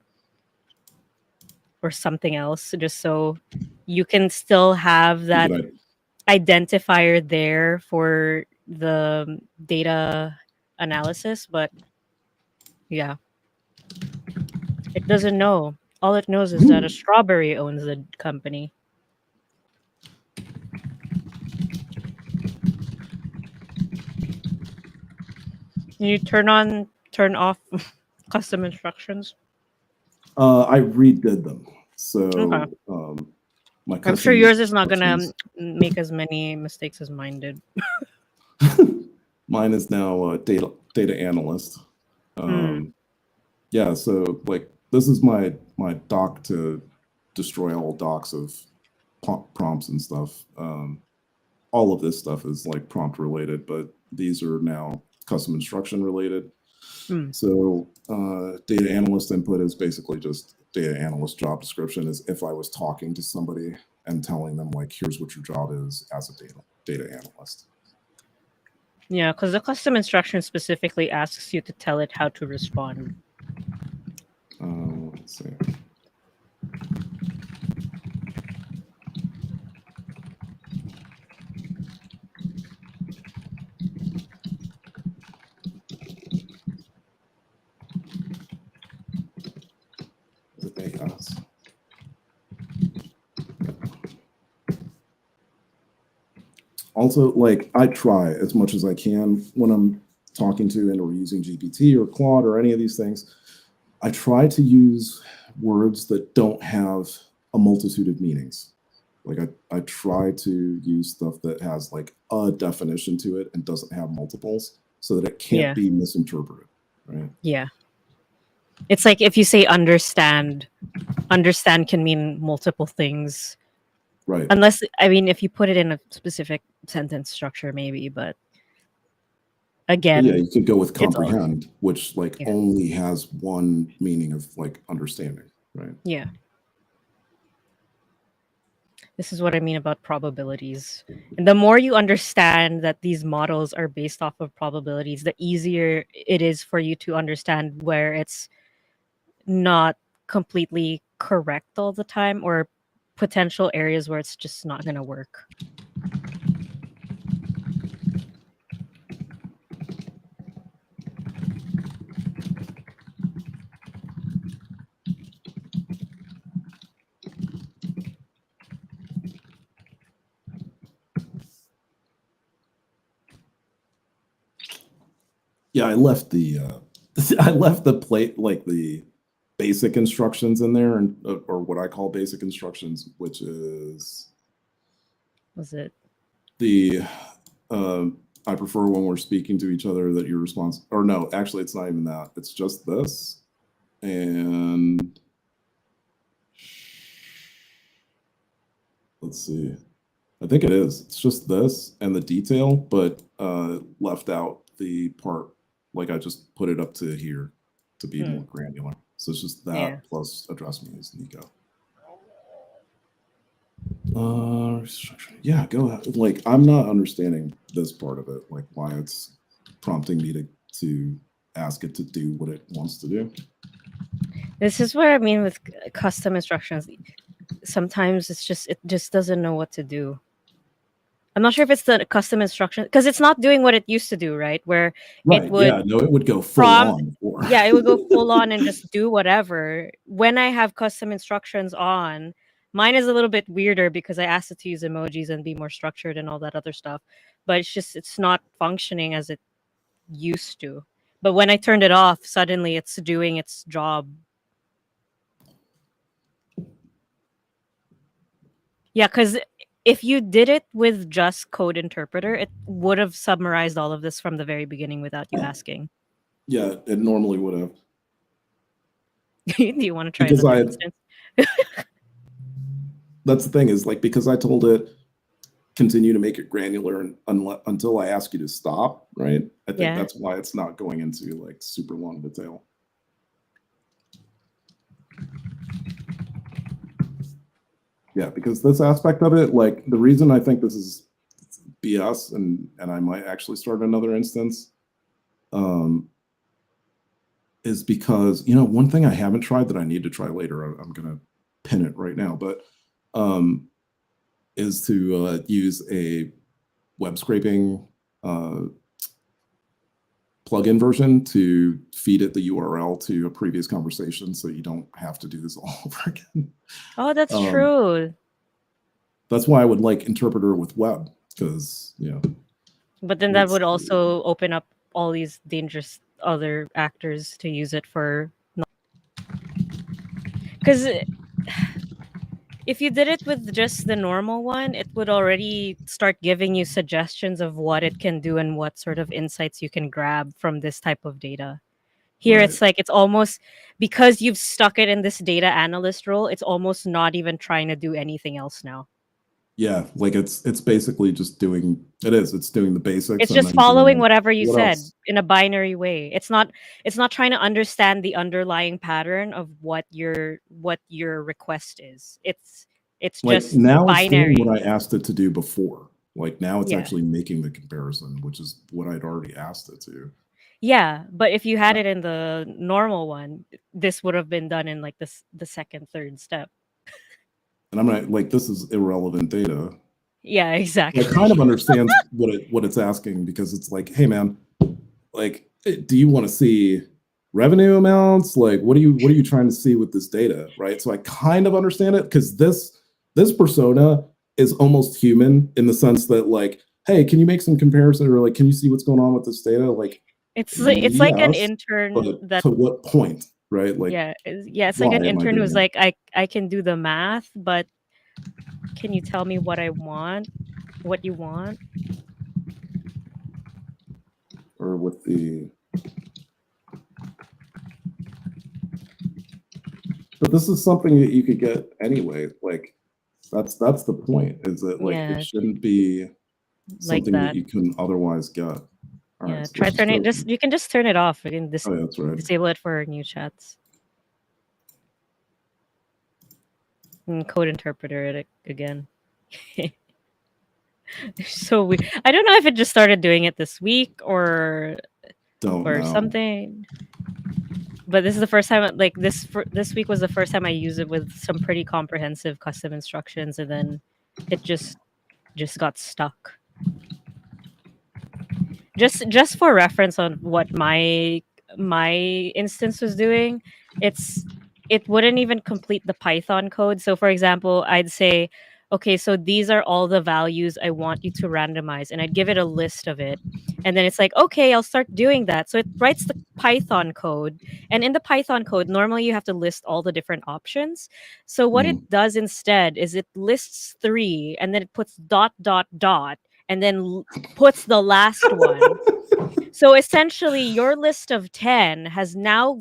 B: or something else, just so you can still have that
A: good
B: identifier there for the data analysis. But yeah, it doesn't know. All it knows is that a strawberry owns the company. Can you turn off custom instructions?
A: I redid them.
B: Okay.
A: So my
B: I'm sure
A: custom
B: yours is not gonna
A: instructions,
B: make as many mistakes as mine did.
A: mine is now data analyst.
B: Hmm.
A: Yeah, so like this is my doc to destroy all docs of prompts and stuff. All of this stuff is like prompt related, but these are now custom instruction related.
B: Hmm.
A: So data analyst input is basically just data analyst job description is if I was talking to somebody and telling them like, here's what your job is as a data analyst.
B: Yeah, because the custom instruction specifically asks you to tell it how to respond.
A: Let's see. Is it AS? Also, like I try as much as I can when I'm talking to and or using GPT or Claude or any of these things. I try to use words that don't have a multitude of meanings. Like I try to use stuff that has like a definition to it and doesn't have multiples so that it can't
B: Yeah.
A: be misinterpreted. Right.
B: Yeah. It's like if you say understand can mean multiple things.
A: Right.
B: Unless, I mean, if you put it in a specific sentence structure, maybe, but
A: But yeah,
B: again,
A: you could go with
B: it's all,
A: comprehend, which like
B: yeah.
A: only has one meaning of like understanding. Right.
B: Yeah. This is what I mean about probabilities. And the more you understand that these models are based off of probabilities, the easier it is for you to understand where it's not completely correct all the time or potential areas where it's just not going to work.
A: Yeah, I left the I left the plate like the basic instructions in there and or what I call basic instructions, which is
B: Was it?
A: the I prefer when we're speaking to each other that your response or no, actually it's not even that. It's just this. And let's see. I think it is. It's just this and the detail, but left out the part. Like I just put it up to here to be more granular. So it's just that
B: Yeah.
A: plus address me as Nico. Yeah, go ahead. Like I'm not understanding this part of it, like why it's prompting me to ask it to do what it wants to do.
B: This is where I mean with custom instructions. Sometimes it just doesn't know what to do. I'm not sure if it's the custom instruction because it's not doing what it used to do, right? Where it
A: Right.
B: would
A: Yeah. No, it would go full
B: prompt,
A: on before.
B: yeah, it would go full on and just do whatever. When I have custom instructions on, mine is a little bit weirder because I asked it to use emojis and be more structured and all that other stuff. But it's not functioning as it used to. But when I turned it off, suddenly it's doing its job. Yeah, because if you did it with just code interpreter, it would have summarized all of this from the very beginning without you asking.
A: Yeah, it normally would have.
B: Do you want to try
A: Because
B: another
A: I
B: instance?
A: that's the thing is like because I told it continue to make it granular and until I ask you to stop, right? I think
B: Yeah.
A: that's why it's not going into like super long detail. Yeah, because this aspect of it, like the reason I think this is BS and I might actually start another instance is because, you know, one thing I haven't tried that I need to try later, I'm going to pin it right now, but is to use a web scraping plugin version to feed it the URL to a previous conversation so you don't have to do this all over again.
B: Oh, that's true.
A: That's why I would like interpreter with web because, you know.
B: But then that would also open up all these dangerous other actors to use it for. Because if you did it with just the normal one, it would already start giving you suggestions of what it can do and what sort of insights you can grab from this type of data. Here,
A: Right.
B: it's like it's almost because you've stuck it in this data analyst role, it's almost not even trying to do anything else now.
A: Yeah, like it's basically just doing it's doing the basics.
B: It's
A: And
B: just
A: then
B: following
A: doing, like,
B: whatever you
A: what
B: said
A: else?
B: in a binary way. It's not trying to understand the underlying pattern of what your request is. It's
A: Like
B: just
A: now it's doing
B: binary.
A: what I asked it to do before. Like now it's
B: Yeah.
A: actually making the comparison, which is what I'd already asked it to.
B: Yeah, but if you had it in the normal one, this would have been done in like the second, third step.
A: And I'm not like this is irrelevant data.
B: Yeah, exactly.
A: It kind of understands what it's asking because it's like, hey man, like do you want to see revenue amounts? Like what are you trying to see with this data? Right. So I kind of understand it because this persona is almost human in the sense that like, hey, can you make some comparison or like can you see what's going on with this data? Like
B: It's like an
A: yes,
B: intern
A: but
B: that
A: to what point? Right. Like
B: it's like
A: why
B: an
A: am I
B: intern
A: doing
B: who's
A: it?
B: like I can do the math, but can you tell me what I want? What you want?
A: Or with the but this is something that you could get anyway. Like that's the point is that like
B: Yeah,
A: it shouldn't be
B: like
A: something that
B: that.
A: you couldn't otherwise get. All
B: Yeah,
A: right, so
B: try
A: let's just
B: turning
A: go.
B: it. You can just turn it off. You can
A: Oh, yeah, that's right.
B: disable it for new chats. And code interpreter it again. So we. I don't know if it just started doing it this week or
A: Don't know.
B: something. But this is the first time. Like this week was the first time I used it with some pretty comprehensive custom instructions, and then it just got stuck. Just for reference on what my instance was doing, it wouldn't even complete the Python code. So for example, I'd say, okay, so these are all the values I want you to randomize, and I'd give it a list of it. And then it's like, okay, I'll start doing that. So it writes the Python code. And in the Python code, normally you have to list all the different options. So what it does instead is it lists 3 and then it puts dot dot dot and then puts the last one. So essentially, your list of 10 has now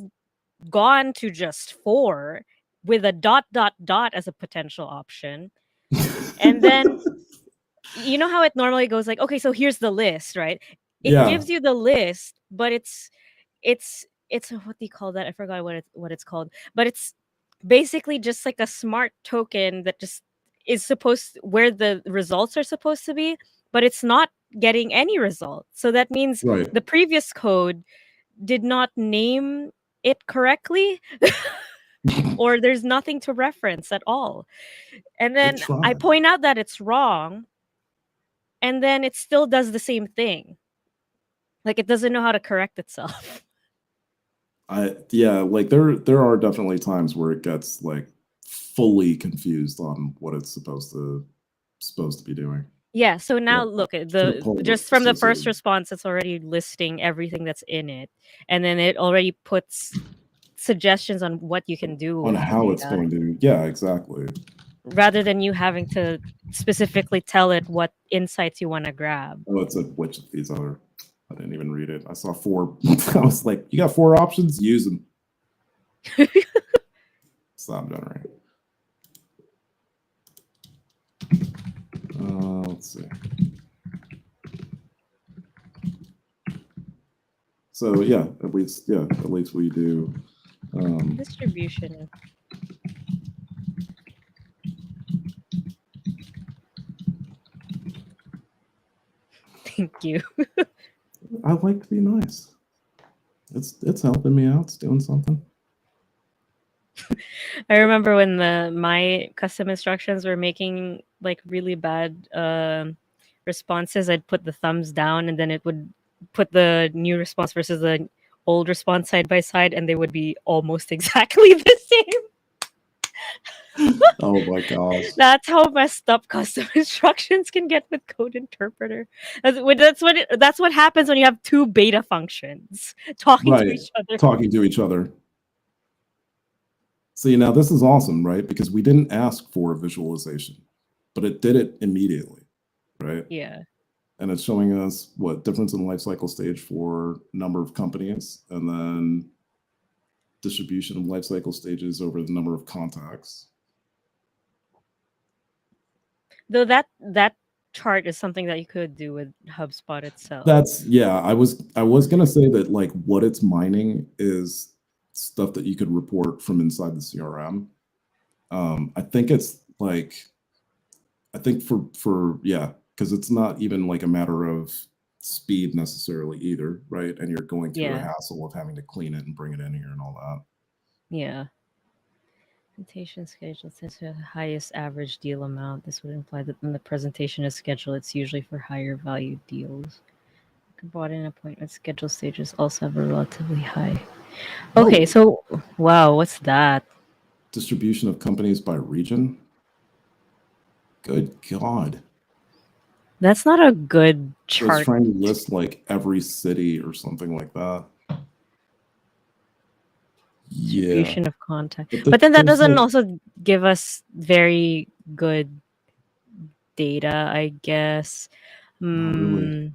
B: gone to just 4 with a dot dot dot as a potential option. And then you know how it normally goes like, okay, so here's the list, right? It
A: Yeah,
B: gives you the list, but it's what do you call that? I forgot what it's called. But it's basically just like a smart token that just is supposed where the results are supposed to be, but it's not getting any results. So that means
A: right.
B: the previous code did not name it correctly or there's nothing to reference at all. And
A: It
B: then I
A: tried.
B: point out that it's wrong and then it still does the same thing. Like it doesn't know how to correct itself.
A: Yeah, like there are definitely times where it gets like fully confused on what it's supposed to be doing.
B: Yeah, so
A: Yeah,
B: now look at
A: to the
B: the
A: point
B: just
A: of
B: from the first
A: associated.
B: response, it's already listing everything that's in it. And then it already puts suggestions on what you can do
A: On
B: with the
A: how it's
B: data
A: going to, yeah, exactly.
B: rather than you having to specifically tell it what insights you want to grab.
A: Oh, it's a which of these other. I didn't even read it. I saw 4. I was like, you got 4 options, use them. Stop generating. Let's see. So yeah, at least we do.
B: Distribution. Thank you.
A: I like to be nice. It's helping me out. It's doing something.
B: I remember when my custom instructions were making like really bad responses. I'd put the thumbs down, and then it would put the new response versus the old response side by side, and they would be almost exactly the same.
A: Oh my gosh.
B: That's how messed up custom instructions can get with code interpreter. That's what happens when you have two beta functions talking to
A: Right.
B: each other.
A: Talking to each other. See, now this is awesome, right? Because we didn't ask for a visualization, but it did it immediately, right?
B: Yeah.
A: And it's showing us what difference in life cycle stage for number of companies, and then distribution of life cycle stages over the number of contacts.
B: Though that chart is something that you could do with HubSpot itself.
A: That's yeah. I was gonna say that like what it's mining is stuff that you could report from inside the CRM. I think it's like I think for yeah, because it's not even like a matter of speed necessarily either, right? And you're going through a
B: Yeah.
A: hassle of having to clean it and bring it in here and all that.
B: Yeah. Presentation schedule sets the highest average deal amount. This would imply that when the presentation is scheduled, it's usually for higher value deals. Bought in appointment schedule stages also have a relatively high. Okay,
A: Oh,
B: so wow, what's that?
A: distribution of companies by region. Good God.
B: That's not a good
A: So it's
B: chart.
A: trying to list like every city or something like that. Yeah.
B: Distribution of contact.
A: But
B: But then that
A: there's
B: doesn't
A: like
B: also give us very good data, I guess.
A: not really.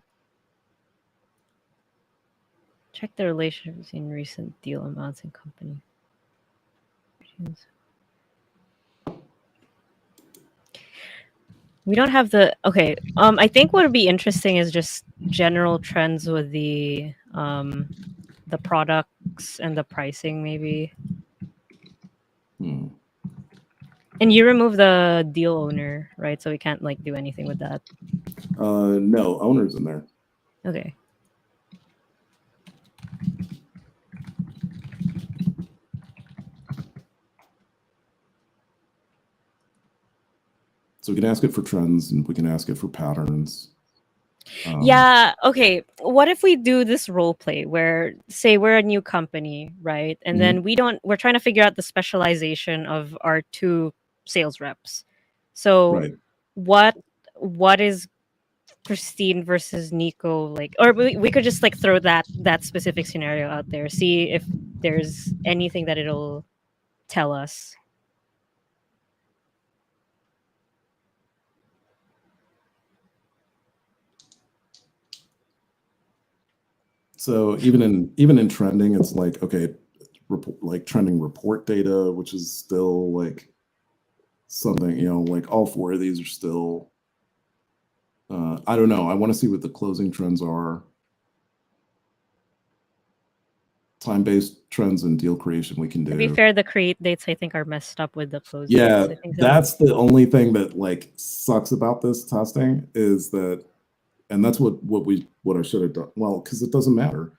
B: Check the relationship between recent deal amounts and company. We don't have the okay. I think what would be interesting is just general trends with the products and the pricing, maybe.
A: Hmm.
B: And you remove the deal owner, right? So we can't like do anything with that.
A: No, owners in there.
B: Okay.
A: So we can ask it for trends and we can ask it for patterns.
B: Yeah. Okay. What if we do this role play where, say, we're a new company, right? And then we're trying to figure out the specialization of our two sales reps. So,
A: Right.
B: what what is Christine versus Nico like? Or we could just like throw that specific scenario out there, see if there's anything that it'll tell us.
A: So even in trending, it's like, okay, like trending report data, which is still like something, like all four of these are still, I don't know. I want to see what the closing trends are. Time-based trends and deal creation we can do.
B: To be fair, the create dates I think are messed up with the close
A: Yeah,
B: dates. I think
A: that's the only thing that like sucks about this testing is that, and that's what I should have done. Well, because it doesn't matter.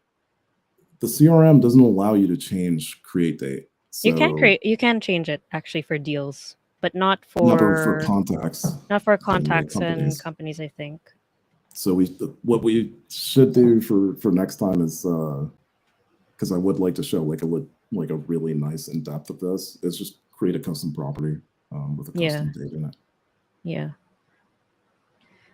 A: The CRM doesn't allow you to change create date. So
B: you can change it actually for deals, but not
A: for
B: for
A: contacts.
B: not for contacts and companies, I think.
A: So what we should do for next time is because I would like to show like a really nice in depth of this is just create a custom property with a custom date in it.
B: Yeah.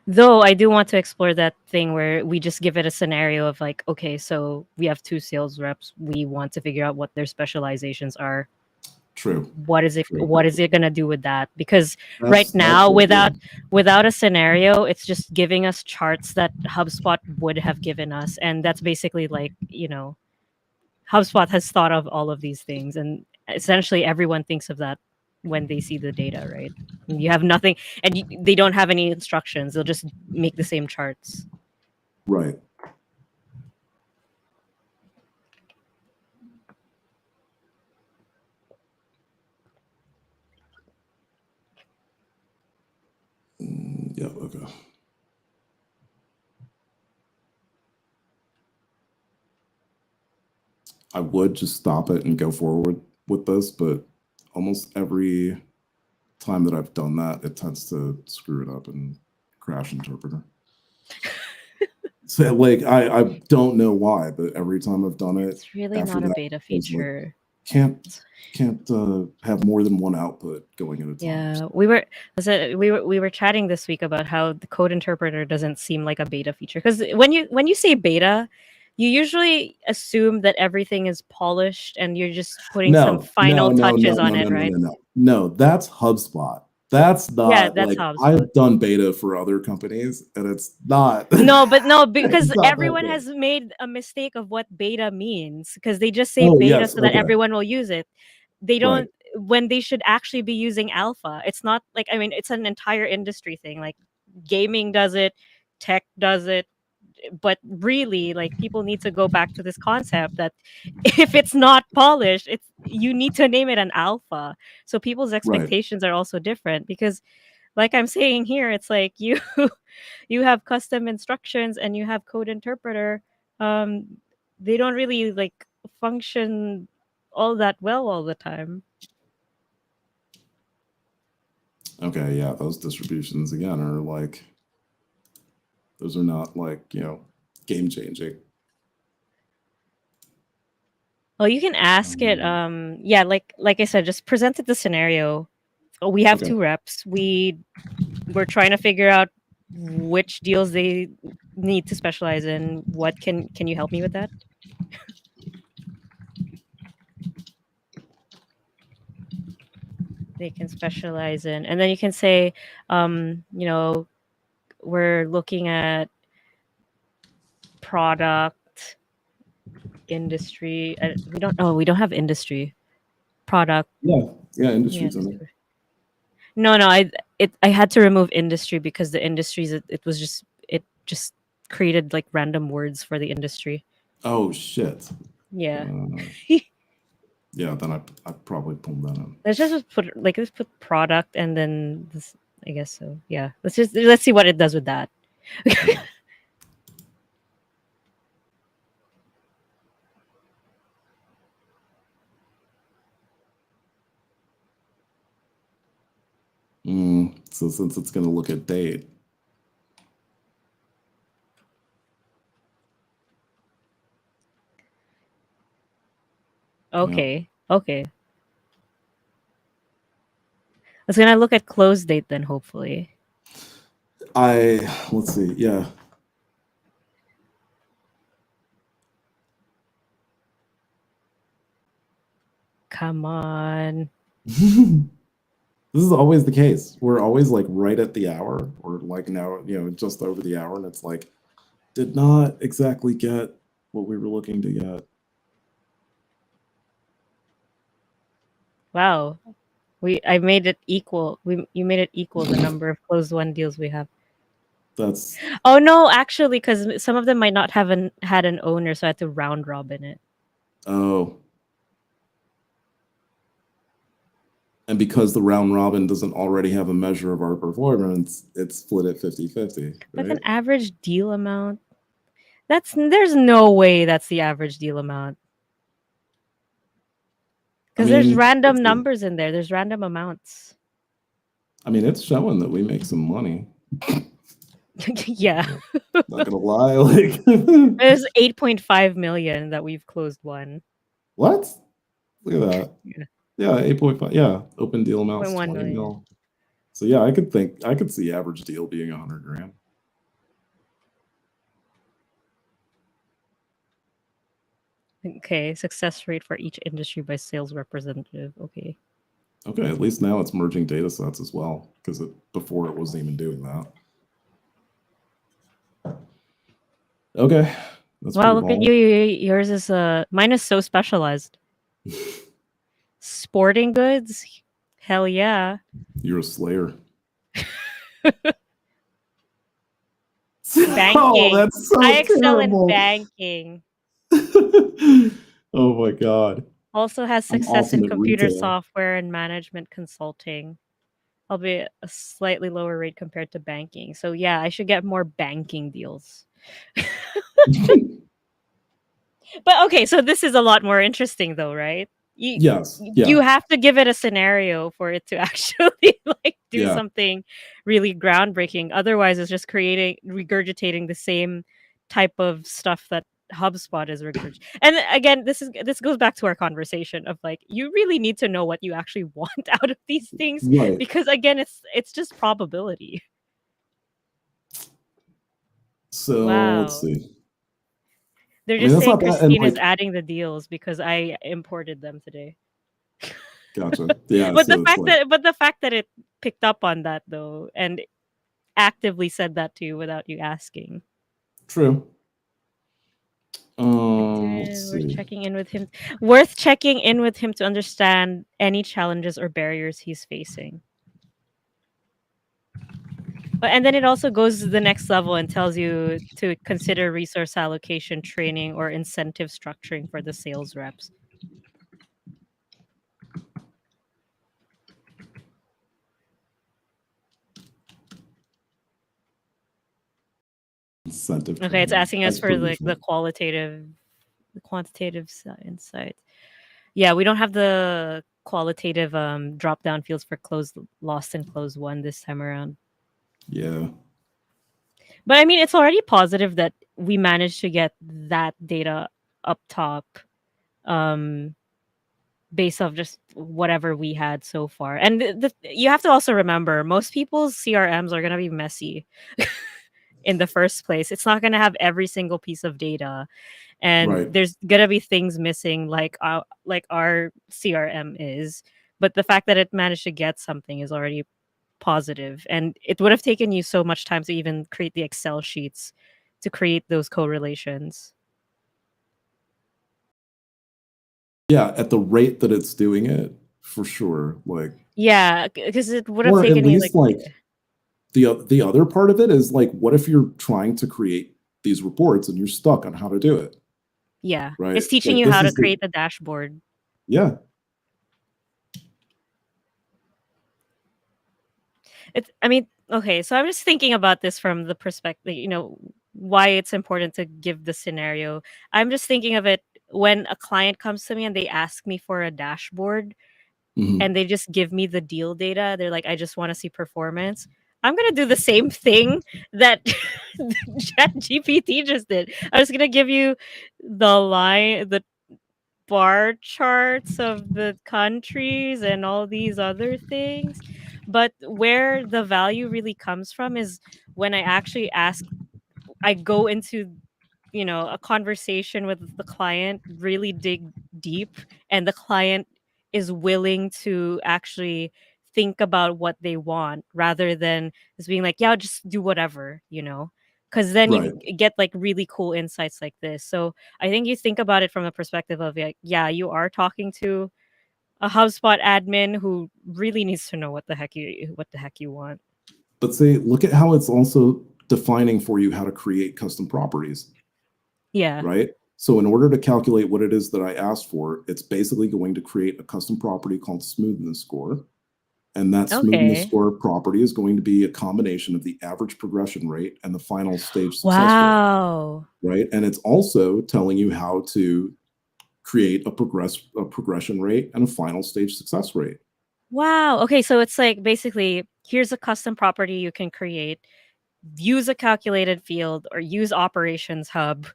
B: Though I do want to explore that thing where we just give it a scenario of like, okay, so we have 2 sales reps. We want to figure out what their specializations are.
A: True.
B: What is it?
A: True.
B: What is it gonna do with that? Because right now, without a scenario, it's just giving us charts that HubSpot would have given us, and that's basically like, HubSpot has thought of all of these things, and essentially everyone thinks of that when they see the data, right? And you have nothing, and they don't have any instructions. They'll just make the same charts.
A: Right. Yeah, okay. I would just stop it and go forward with this, but almost every time that I've done that, it tends to screw it up and crash interpreter. So like I don't know why, but every time I've done it,
B: it's really not a beta feature.
A: Like, can't have more than one output going at a time.
B: Yeah, we were chatting this week about how the code interpreter doesn't seem like a beta feature, because when you say beta, you usually assume that everything is polished and you're just putting some final touches on it, right?
A: No, that's HubSpot. That's not,
B: yeah, that's
A: like
B: HubSpot.
A: I've done beta for other companies and it's not.
B: No, because everyone has made a mistake of what beta means, because they just say beta so that everyone will use it. They don't, when they should actually be using alpha. It's not like, I mean, it's an entire industry thing. Like gaming does it, tech does it, but really, like, people need to go back to this concept that if it's not polished, you need to name it an alpha. So people's expectations are also different, because like I'm saying here, it's like you have custom instructions and you have code interpreter. They don't really like function all that well all the time.
A: Okay, yeah, those distributions again are like, those are not like, game changing.
B: Well, you can ask it. Yeah, like I said, just presented the scenario. We have 2 reps. We're trying to figure out which deals they need to specialize in. What can you help me with that? They can specialize in, and then you can say, we're looking at product, industry. We don't have industry. Product.
A: Yeah, industries.
B: No, I had to remove industry because the industries it just created like random words for the industry.
A: Oh shit.
B: Yeah.
A: Yeah, then I probably pulled that in.
B: Let's put product and then this, I guess so. Yeah. Let's see what it does with that.
A: So since it's going to look at date.
B: Okay. Yeah. Okay. It's gonna look at close date then, hopefully.
A: Let's see. Yeah.
B: Come on.
A: This is always the case. We're always like right at the hour, or like now, just over the hour, and it's like, did not exactly get what we were looking to get.
B: Wow. I made it equal. You made it equal the number of closed one deals we have.
A: That's
B: Oh no, actually, because some of them might not have had an owner, so I had to round robin it.
A: oh. And because the round robin doesn't already have a measure of our performance, it's split at 50-50,
B: But an
A: right?
B: average deal amount, there's no way that's the average deal amount.
A: I
B: Because there's
A: mean,
B: random numbers in there. There's random amounts.
A: it's showing that we make some money.
B: Yeah.
A: Not gonna lie, like
B: There's 8.5 million that we've closed one.
A: what? Look at that.
B: Yeah.
A: Yeah, 8.5. Yeah, open deal amounts
B: 0.1
A: 20
B: million.
A: mil. So yeah, I could see average deal being 100 grand.
B: Okay, success rate for each industry by sales representative. Okay.
A: Okay, at least now it's merging data sets as well, because before it wasn't even doing that. Okay, that's
B: Wow,
A: pretty
B: look at
A: bold.
B: you. Yours is mine is so specialized. Sporting goods? Hell yeah.
A: You're a slayer. Oh,
B: Banking.
A: that's so
B: I excel in
A: terrible.
B: banking.
A: Oh my god.
B: Also has
A: I'm
B: success in
A: awesome at
B: computer
A: retail.
B: software and management consulting. Albeit a slightly lower rate compared to banking. So yeah, I should get more banking deals. But okay, so this is a lot more interesting though, right? You
A: Yes.
B: you
A: Yeah.
B: have to give it a scenario for it to actually like do
A: Yeah.
B: something really groundbreaking. Otherwise, it's just regurgitating the same type of stuff that HubSpot is regurgitating. And again, this goes back to our conversation of like you really need to know what you actually want out of these things
A: Right.
B: because again, it's just probability.
A: So let's
B: Wow.
A: see.
B: They're
A: I mean,
B: just
A: that's
B: saying
A: not bad. And
B: Christine is
A: like,
B: adding the deals because I imported them today.
A: gotcha. Yeah.
B: But
A: So it's like
B: the fact that it picked up on that though and actively said that to you without you asking.
A: true. Let's
B: Worth
A: see.
B: checking in with him. Worth checking in with him to understand any challenges or barriers he's facing. But and then it also goes to the next level and tells you to consider resource allocation, training, or incentive structuring for the sales reps.
A: Incentive
B: Okay, it's
A: training,
B: asking us for like the
A: explanation.
B: quantitative insight. Yeah, we don't have the qualitative drop down fields for closed lost and closed won this time around.
A: Yeah.
B: But I mean, it's already positive that we managed to get that data up top um based off just whatever we had so far. And you have to also remember most people's CRMs are going to be messy in the first place. It's not going to have every single piece of data and
A: Right.
B: there's gonna be things missing like our CRM is. But the fact that it managed to get something is already positive, and it would have taken you so much time to even create the Excel sheets to create those correlations.
A: Yeah. At the rate that it's doing it, for sure. Like,
B: Yeah, because it would have
A: or at
B: taken you like
A: least like the other part of it is like, what if you're trying to create these reports and you're stuck on how to do it?
B: yeah,
A: Right.
B: it's teaching
A: Like
B: you
A: this
B: how to
A: is the
B: create the dashboard.
A: yeah.
B: It's I mean, okay, so I'm just thinking about this from the perspective, why it's important to give the scenario. I'm just thinking of it when a client comes to me and they ask me for a dashboard
A: Mhm.
B: and they just give me the deal data. They're like, I just want to see performance. I'm gonna do the same thing that Chat GPT just did. I'm just gonna give you the bar charts of the countries and all these other things. But where the value really comes from is when I go into a conversation with the client, really dig deep, and the client is willing to actually think about what they want rather than just being like, yeah, just do whatever. Because then
A: Right.
B: you get like really cool insights like this. So I think you think about it from a perspective of like, yeah, you are talking to a HubSpot admin who really needs to know what the heck you want.
A: But say, look at how it's also defining for you how to create custom properties,
B: Yeah.
A: right? So in order to calculate what it is that I asked for, it's basically going to create a custom property called smoothness score. And that smoothness
B: Okay.
A: score property is going to be a combination of the average progression rate and the final stage success rate,
B: Wow.
A: right? And it's also telling you how to create a progression rate and a final stage success rate.
B: Wow. Okay, so it's like basically here's a custom property you can create, use a calculated field or use operations hub,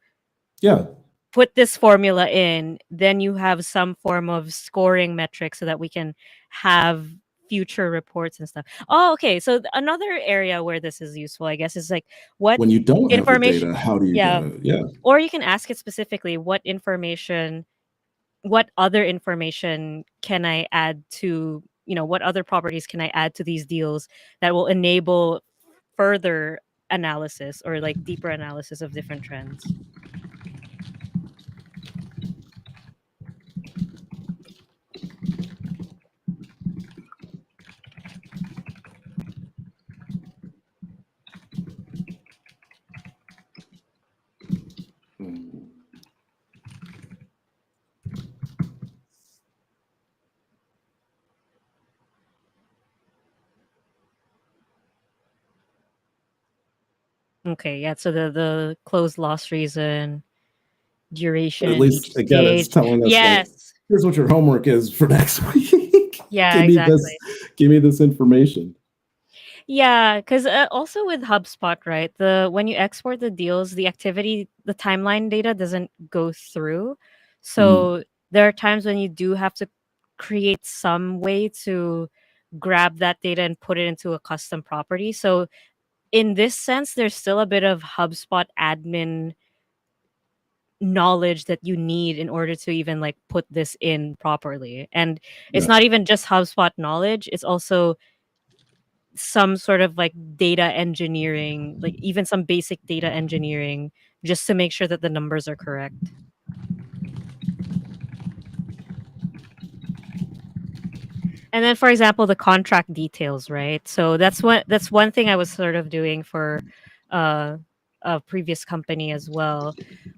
A: Yeah.
B: put this formula in, then you have some form of scoring metric so that we can have future reports and stuff. Oh, okay. So another area where this is useful, I guess, is like what
A: When you don't have the
B: information.
A: data, how do you get
B: Yeah.
A: it? Yeah.
B: Or you can ask it specifically what other information can I add to, what other properties can I add to these deals that will enable further analysis or like deeper analysis of different trends.
A: Mm.
B: Okay, yeah. So the closed loss reason,
A: But at
B: duration, each
A: least, again, it's
B: stage.
A: telling us like,
B: Yes.
A: here's what your homework is for next week.
B: Yeah,
A: give me this,
B: exactly.
A: give me this information.
B: Yeah, because also with HubSpot, right? The when you export the deals, the timeline data doesn't go through.
A: Mm.
B: So there are times when you do have to create some way to grab that data and put it into a custom property. So in this sense, there's still a bit of HubSpot admin knowledge that you need in order to even like put this in properly. And it's
A: Yeah.
B: not even just HubSpot knowledge, it's also some sort of like data engineering, like even some basic data engineering just to make sure that the numbers are correct. And then for example, the contract details, right? So that's one thing I was sort of doing for uh a previous company as well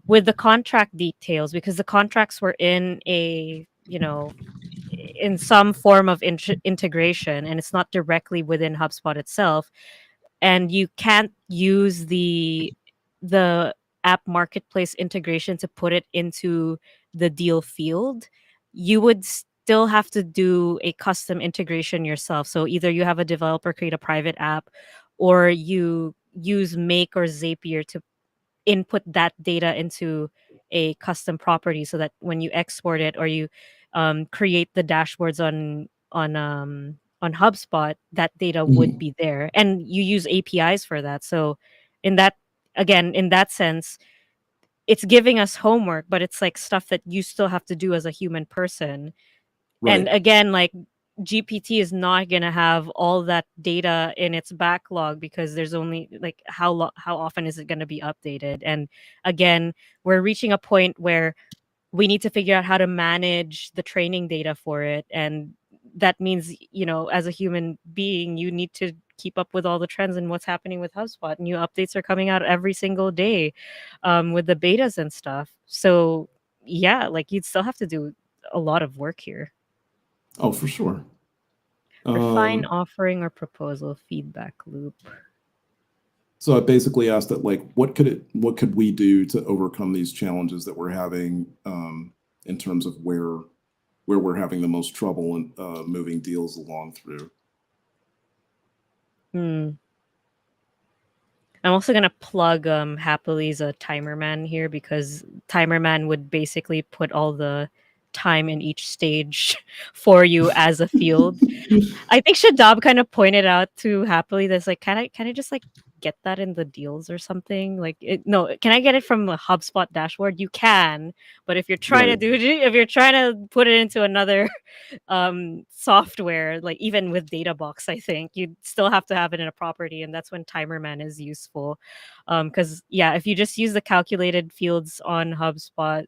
B: with the contract details because the contracts were in in some form of integration and it's not directly within HubSpot itself and you can't use the app marketplace integration to put it into the deal field. You would still have to do a custom integration yourself. So either you have a developer create a private app or you use Make or Zapier to input that data into a custom property so that when you export it or you create the dashboards on HubSpot, that data would
A: Mhm.
B: be there, and you use APIs for that. So, in that in that sense, it's giving us homework, but it's like stuff that you still have to do as a human person. And
A: Right.
B: again, like GPT is not going to have all that data in its backlog because there's only like how often is it going to be updated? And again, we're reaching a point where we need to figure out how to manage the training data for it, and that means, as a human being, you need to keep up with all the trends and what's happening with HubSpot. New updates are coming out every single day with the betas and stuff. So yeah, like you'd still have to do a lot of work here.
A: Oh, for sure.
B: Refine
A: Um,
B: offering or proposal feedback loop.
A: so I basically asked that, like, what could we do to overcome these challenges that we're having in terms of where we're having the most trouble in moving deals along through.
B: Hmm. I'm also gonna plug Happily a timer man here because timer man would basically put all the time in each stage for you as a field. I think Shadab kind of pointed out to Happily that's like, can I just like get that in the deals or something? Like, no, can I get it from a HubSpot dashboard? You can, but if you're trying to
A: Right.
B: if you're trying to put it into another software, like even with Databox, I think you still have to have it in a property, and that's when Timerman is useful. Because yeah, if you just use the calculated fields on HubSpot,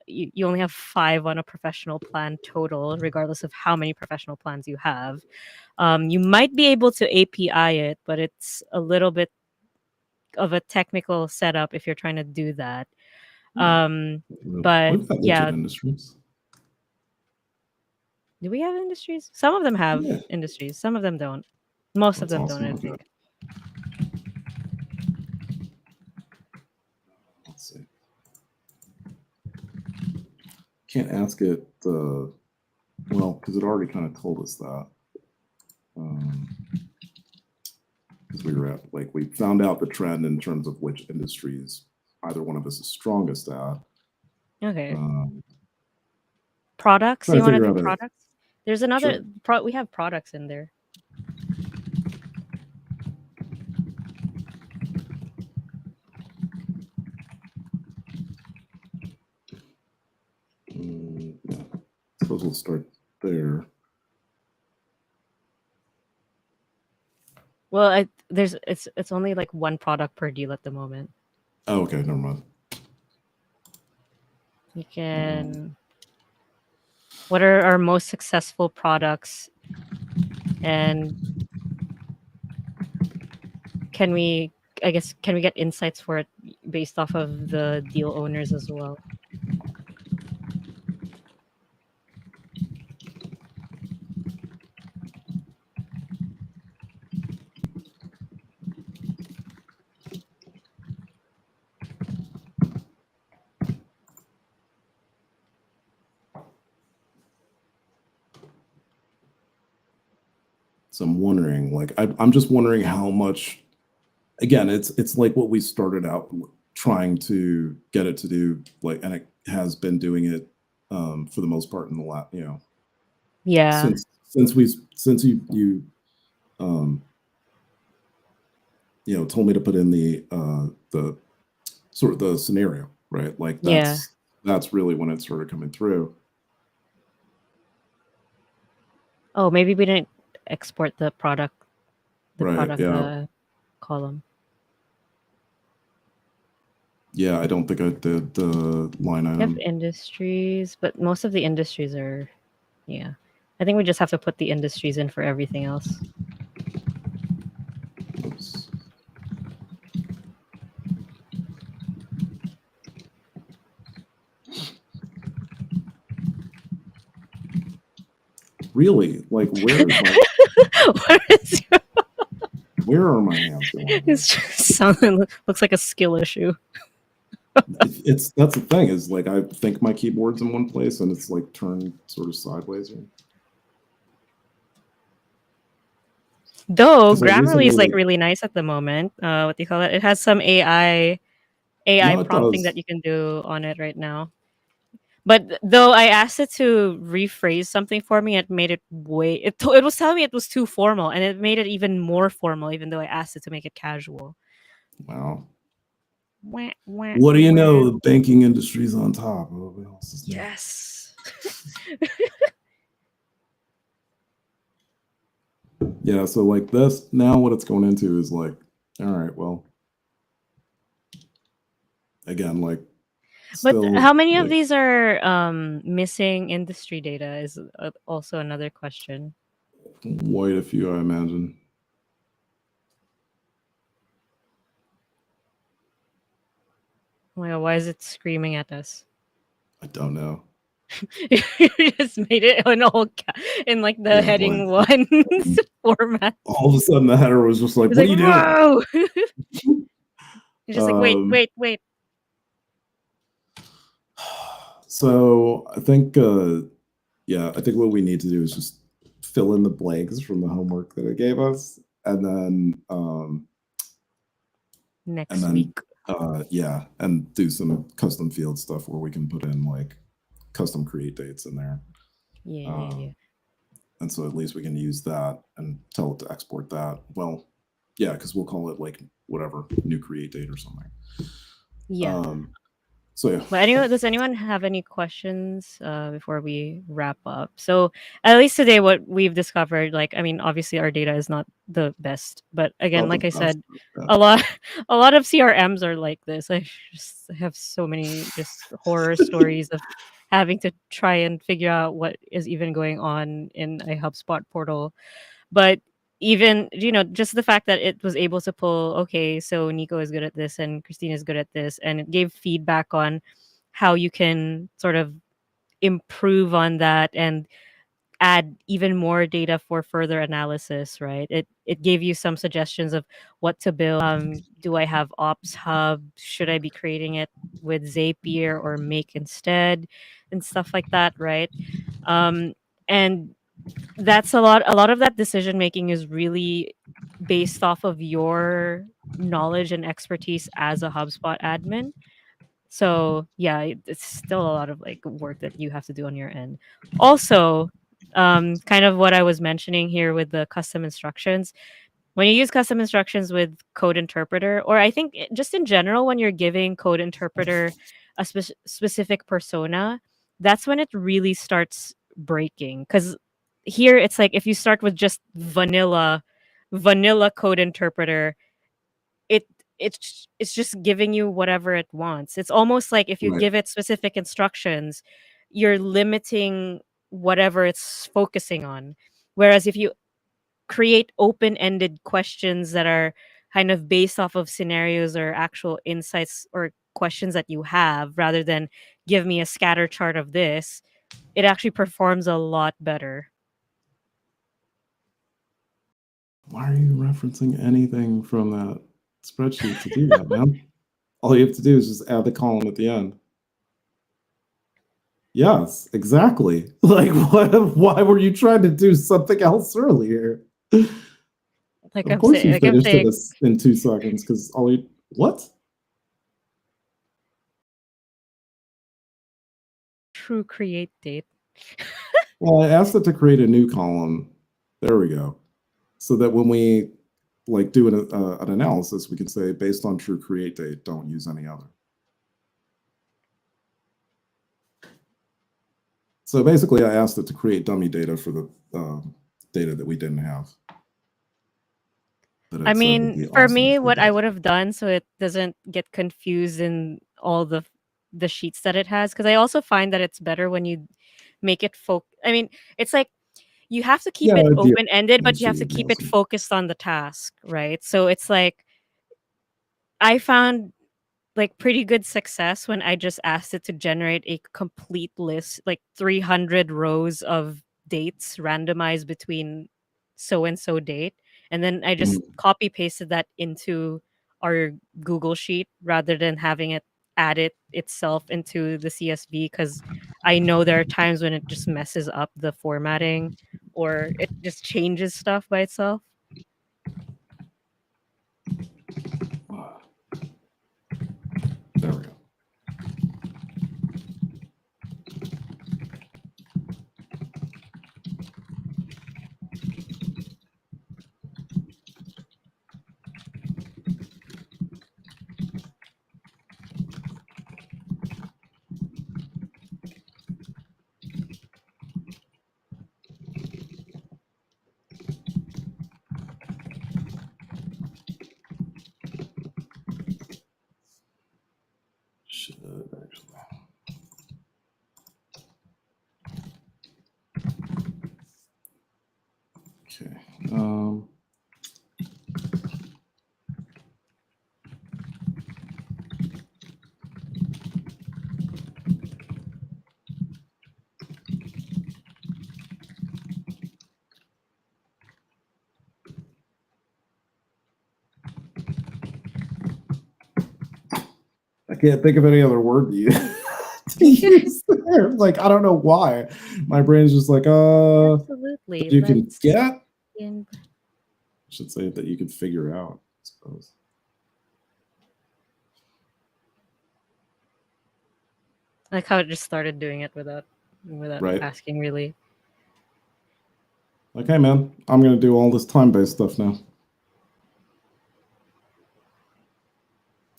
B: you only have 5 on a professional plan total, regardless of how many professional plans you have. You might be able to API it, but it's a little bit of a technical setup if you're trying to do that. But
A: We've got
B: yeah,
A: legit industries.
B: do we have industries? Some of them have
A: Yeah.
B: industries, some of them don't. Most of
A: That's
B: them
A: awesome.
B: don't, I
A: Okay.
B: think.
A: Let's see. Can't ask it, well, because it already kind of told us that. Because we were at, like, we found out the trend in terms of which industries either one of us is strongest at.
B: Okay.
A: Um,
B: Products?
A: trying
B: You
A: to
B: want to
A: figure
B: do
A: out a
B: products? There's another
A: sure.
B: we have products in there.
A: Yeah. Suppose we'll start there.
B: Well, it's only like one product per deal at the moment.
A: Oh, okay, never mind.
B: You can. What are our most successful products, and can we? I guess can we get insights for it based off of the deal owners as well?
A: So I'm wondering, like, I'm just wondering how much. Again, it's like what we started out trying to get it to do, like, and it has been doing it for the most part in the last,
B: Yeah,
A: since you um, told me to put in the sort of the scenario, right? Like
B: yeah.
A: that's really when it started coming through.
B: Oh, maybe we didn't export the product,
A: Right. Yeah.
B: the column.
A: Yeah. I don't think I did the line
B: We have
A: item.
B: industries, but most of the industries are, yeah. I think we just have to put the industries in for everything else.
A: Oops. Really? Like, where is my
B: What is your-
A: where are my hands going?
B: It's just something looks like a skill issue.
A: It's that's the thing is, like, I think my keyboard's in one place and it's like turned sort of sideways here.
B: Though
A: 'Cause I
B: Grammarly is like
A: recently
B: really nice at the moment. What do you call it? It has some AI
A: No, it
B: prompting that
A: does.
B: you can do on it right now. But though I asked it to rephrase something for me, it made it it was telling me it was too formal, and it made it even more formal, even though I asked it to make it casual.
A: Wow.
B: Wah, wah,
A: What do you
B: wah.
A: know? The banking industry's on top. What else is new?
B: Yes.
A: Yeah, so like this now what it's going into is like, all right, well, again, like
B: But
A: still
B: how many of
A: like
B: these are missing industry data is also another question.
A: quite a few, I imagine.
B: Oh my God, why is it screaming at us?
A: I don't know.
B: You just made it in like the
A: Yeah,
B: heading
A: like
B: one format.
A: all of a sudden the header was just like,
B: It's
A: what
B: like,
A: are you doing?
B: whoa! You're just like, wait,
A: Um,
B: wait, wait.
A: so I think yeah, I think what we need to do is just fill in the blanks from the homework that it gave us, and
B: Next
A: then
B: week.
A: yeah, and do some custom field stuff where we can put in like custom create dates in there.
B: Yeah, yeah, yeah.
A: Um, and so at least we can use that and tell it to export that. Well, yeah, because we'll call it like whatever new create date or something.
B: Yeah.
A: Um, So yeah.
B: But anyway, does anyone have any questions before we wrap up? So at least today, what we've discovered, like, I mean, obviously our data is not the best, but again,
A: Not the
B: like I
A: best.
B: said,
A: Yeah.
B: a lot, a lot of CRMs are like this. I just have so many just horror stories of having to try and figure out what is even going on in a HubSpot portal. But even, just the fact that it was able to pull, okay, so Nico is good at this and Christine is good at this, and it gave feedback on how you can sort of improve on that and add even more data for further analysis, right? It gave you some suggestions of what to build. Do I have Ops Hub? Should I be creating it with Zapier or Make instead, and stuff like that, right? Um, and that's a lot of that decision making is really based off of your knowledge and expertise as a HubSpot admin. So yeah, it's still a lot of like work that you have to do on your end. Also, kind of what I was mentioning here with the custom instructions. When you use custom instructions with code interpreter, or I think just in general, when you're giving code interpreter a specific persona, that's when it really starts breaking. Because here it's like if you start with just vanilla code interpreter, it it's just giving you whatever it wants. It's almost like if you
A: Right.
B: give it specific instructions, you're limiting whatever it's focusing on. Whereas if you create open-ended questions that are kind of based off of scenarios or actual insights or questions that you have, rather than give me a scatter chart of this, it actually performs a lot better.
A: Why are you referencing anything from that spreadsheet to do that, man? All you have to do is just add the column at the end. Yes, exactly. Like, what? Why were you trying to do something else earlier?
B: Like
A: Of
B: I'm
A: course,
B: saying,
A: you
B: like I'm
A: finished it
B: saying,
A: in 2 seconds because all you what?
B: true create date.
A: Well, I asked it to create a new column. There we go. So that when we like do an analysis, we can say based on true create date, don't use any other. So basically, I asked it to create dummy data for the data that we didn't have. That
B: I
A: it said would
B: mean,
A: be
B: for
A: awesome
B: me,
A: if we
B: what I
A: did.
B: would have done so it doesn't get confused in all the sheets that it has, because I also find that it's better when you make it I mean, it's like you have to keep
A: Yeah,
B: it
A: the
B: open ended, but you have
A: sheet
B: to
A: would be
B: keep it
A: awesome.
B: focused on the task, right? So it's like I found like pretty good success when I just asked it to generate a complete list, like 300 rows of dates randomized between so and so date. And then I just
A: Mhm.
B: copy pasted that into our Google Sheet rather than having it add it itself into the CSV, because I know there are times when it just messes up the formatting or it just changes stuff by itself.
A: There we go. Should actually. Okay. I can't think of any other word to use, to use there. Like, I don't know why. My brain's just like,
B: Absolutely.
A: that you can
B: Let's
A: get. I
B: in.
A: should say that you can figure out, I suppose.
B: Like how it just started doing it without
A: Right.
B: asking really.
A: Like, hey, man, I'm going to do all this time-based stuff now.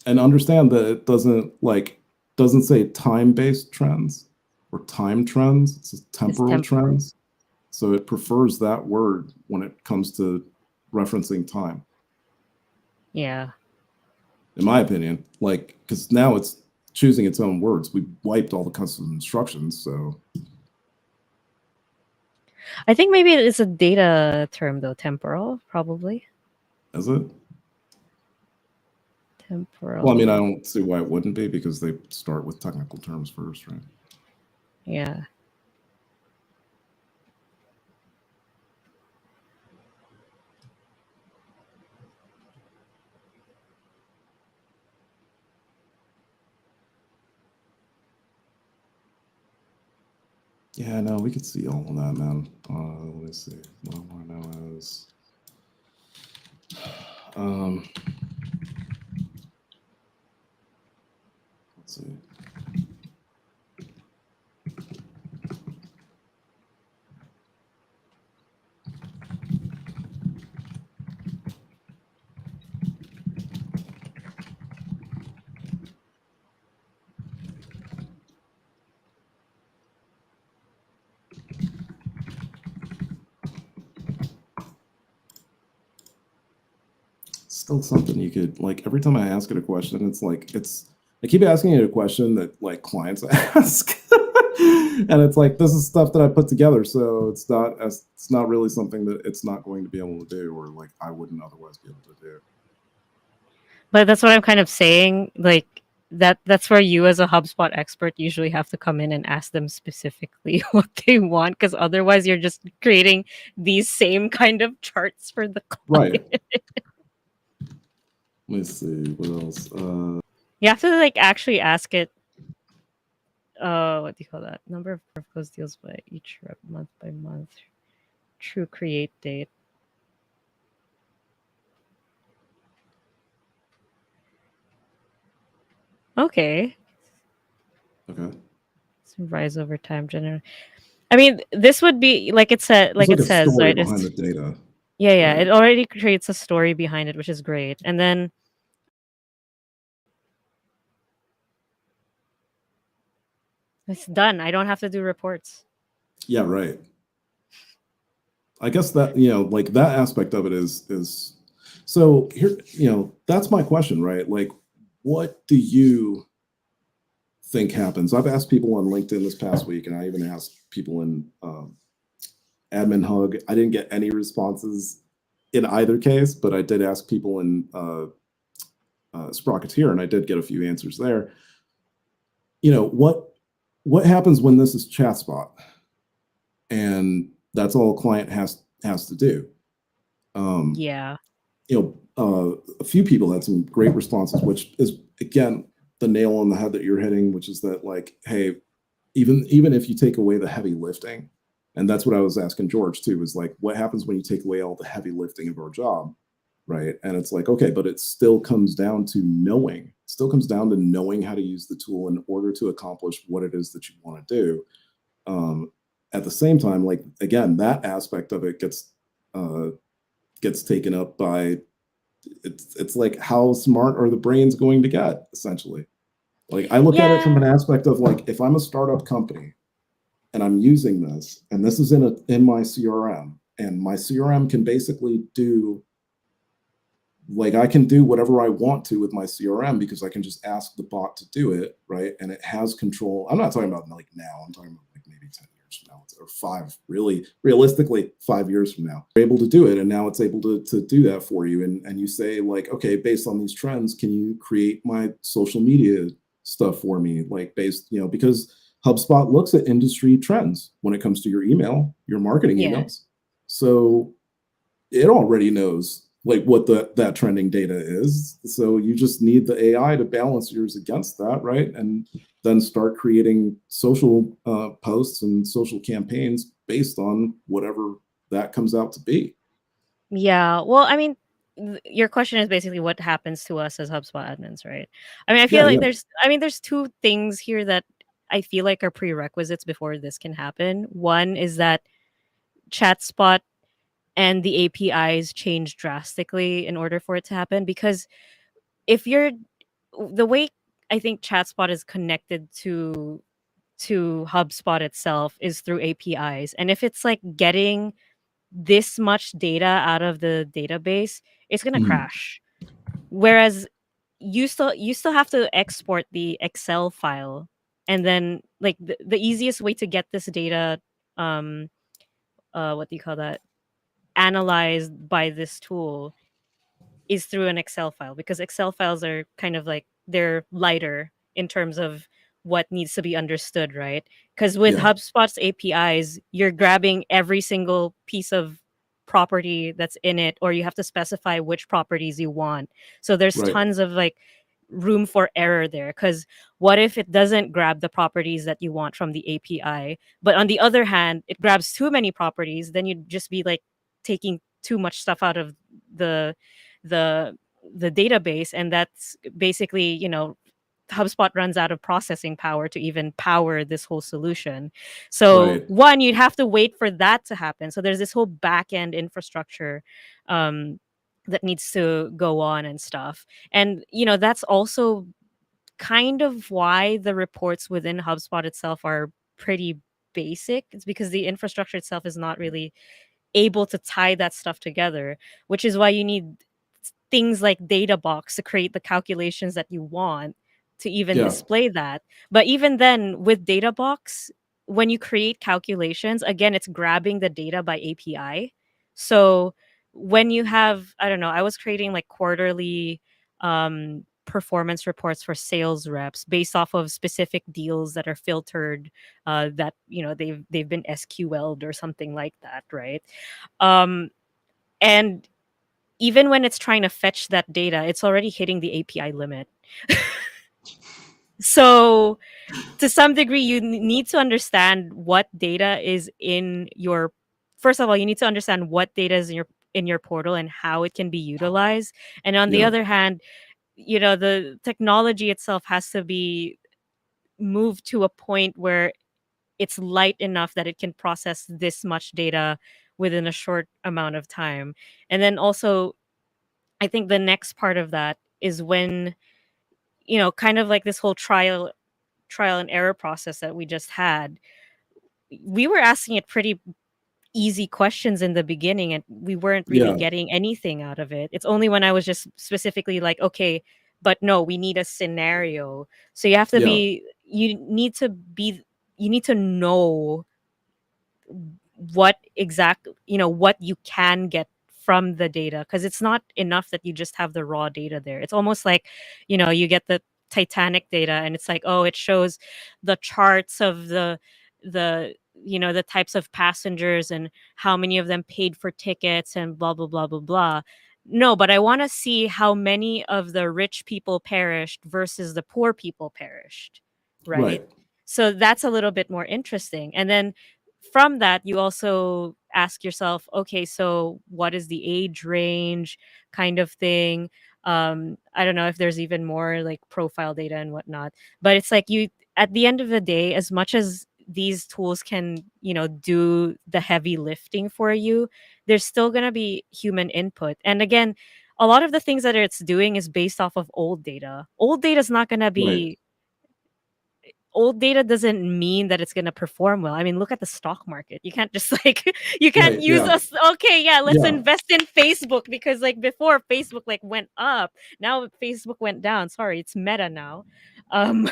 A: And understand that it doesn't, like, doesn't say time-based trends or time trends. It says
B: It's
A: temporal
B: temporal.
A: trends. So it prefers that word when it comes to referencing time,
B: Yeah.
A: in my opinion. Like, because now it's choosing its own words. We wiped all the custom instructions, so
B: I think maybe it's a data term though, temporal, probably.
A: is it? Well, I mean, I
B: Temporal.
A: don't see why it wouldn't be because they start with technical terms first, right?
B: Yeah.
A: Yeah, no, we could see all of that, man. Let me see. What I want to know is, um, let's see. Still something you could like every time I ask it a question, it's like I keep asking it a question that like clients ask. And it's like this is stuff that I put together, so it's not really something that it's not going to be able to do or like I wouldn't otherwise be able to do.
B: But that's what I'm kind of saying. Like that's where you as a HubSpot expert usually have to come in and ask them specifically what they want, because otherwise you're just creating these same kind of charts for the
A: Right.
B: client.
A: Let me see what else.
B: You have to like actually ask it, what do you call that? Number of closed deals by each rep, month by month. True create date. Okay.
A: Okay.
B: Rise over time generally. I mean, this would be like it said,
A: There's
B: like
A: like
B: it
A: a
B: says,
A: story
B: right?
A: behind the
B: It's
A: data,
B: yeah, yeah.
A: right?
B: It already creates a story behind it, which is great. And then it's done. I don't have to do reports.
A: Yeah, right. I guess that, like that aspect of it is so here, that's my question, right? Like, what do you think happens? I've asked people on LinkedIn this past week, and I even asked people in Admin Hug. I didn't get any responses in either case, but I did ask people in Sprocketeer, and I did get a few answers there. What happens when this is ChatSpot, and that's all a client has to do? Um,
B: Yeah.
A: a few people had some great responses, which is again the nail on the head that you're hitting, which is that like, hey, even if you take away the heavy lifting, and that's what I was asking George too, is like, what happens when you take away all the heavy lifting of our job, right? And it's like, okay, but it still comes down to knowing, how to use the tool in order to accomplish what it is that you want to do. At the same time, like again, that aspect of it uh, gets taken up by it's like how smart are the brains going to get essentially. Like I look at it from
B: Yeah.
A: an aspect of like if I'm a startup company and I'm using this and this is in my CRM and my CRM can basically do like I can do whatever I want to with my CRM because I can just ask the bot to do it, right? And it has control. I'm not talking about like now, I'm talking about like maybe 10 years from now or five, really realistically 5 years from now. You're able to do it and now it's able to do that for you. And you say like, okay, based on these trends, can you create my social media stuff for me? Like based, because HubSpot looks at industry trends when it comes to your email, your marketing
B: Yeah.
A: emails. So it already knows like what that trending data is. So you just need the AI to balance yours against that, right? And then start creating social posts and social campaigns based on whatever that comes out to be.
B: Yeah. Well, I mean, your question is basically what happens to us as HubSpot admins, right? I mean, I feel
A: Yeah,
B: like
A: yeah,
B: there's two things here that I feel like are prerequisites before this can happen. One is that ChatSpot and the APIs change drastically in order for it to happen, because if you're the way I think ChatSpot is connected to HubSpot itself is through APIs. And if it's like getting this much data out of the database, it's gonna
A: Mhm.
B: crash. Whereas you still have to export the Excel file, and then like the easiest way to get this data, um what do you call that, analyzed by this tool is through an Excel file, because Excel files are kind of like they're lighter in terms of what needs to be understood, right? Because with
A: Yeah.
B: HubSpot's APIs, you're grabbing every single piece of property that's in it, or you have to specify which properties you want. So there's
A: Right.
B: tons of like room for error there. Because what if it doesn't grab the properties that you want from the API, but on the other hand, it grabs too many properties? Then you'd just be like taking too much stuff out of the the the database, and that's basically, HubSpot runs out of processing power to even power this whole solution. So
A: Right.
B: one, you'd have to wait for that to happen. So there's this whole back end infrastructure, um, that needs to go on and stuff. And that's also kind of why the reports within HubSpot itself are pretty basic. It's because the infrastructure itself is not really able to tie that stuff together, which is why you need things like Databox to create the calculations that you want to even
A: Yeah.
B: display that. But even then, with Databox, when you create calculations, again, it's grabbing the data by API. So when you have, I don't know, I was creating like quarterly performance reports for sales reps based off of specific deals that are filtered, that they've been SQL'd or something like that, right? Um, and even when it's trying to fetch that data, it's already hitting the API limit. So to some degree, you need to understand what data is in your. First of all, you need to understand what data is in your portal and how it can be utilized. And on the
A: Yeah.
B: other hand, the technology itself has to be moved to a point where it's light enough that it can process this much data within a short amount of time. And then also, I think the next part of that is when, kind of like this whole trial and error process that we just had. We were asking it pretty easy questions in the beginning, and we weren't really
A: Yeah.
B: getting anything out of it. It's only when I was just specifically like, okay, but no, we need a scenario. So
A: Yeah.
B: you need to know what you can get from the data, because it's not enough that you just have the raw data there. It's almost like, you get the Titanic data, and it's like, oh, it shows the charts of the types of passengers and how many of them paid for tickets and blah blah blah blah blah. No, but I want to see how many of the rich people perished versus the poor people perished, right?
A: Right.
B: So that's a little bit more interesting. And then from that, you also ask yourself, okay, so what is the age range, kind of thing? I don't know if there's even more like profile data and whatnot, but it's like, at the end of the day, as much as these tools can, do the heavy lifting for you, there's still going to be human input. And again, a lot of the things that it's doing is based off of old data.
A: Right.
B: Old data doesn't mean that it's going to perform well. I mean, look at the stock market. You can't just like you can't
A: Right.
B: use
A: Yeah.
B: us. Okay, yeah, let's
A: Yeah.
B: invest in Facebook, because like before Facebook like went up, now Facebook went down. Sorry, it's Meta now. Um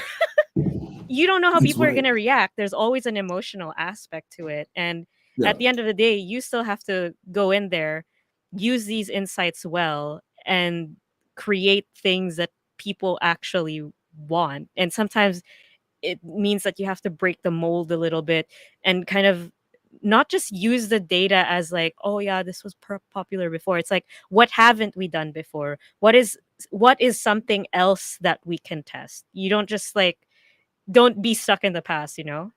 B: you don't know how
A: That's
B: people are
A: right.
B: going to react. There's always an emotional aspect to it. And
A: Yeah.
B: at the end of the day, you still have to go in there, use these insights well, and create things that people actually want. And sometimes it means that you have to break the mold a little bit and kind of not just use the data as like, oh yeah, this was popular before. It's like, what haven't we done before? What is something else that we can test? You don't just like, don't be stuck in the past.
A: No,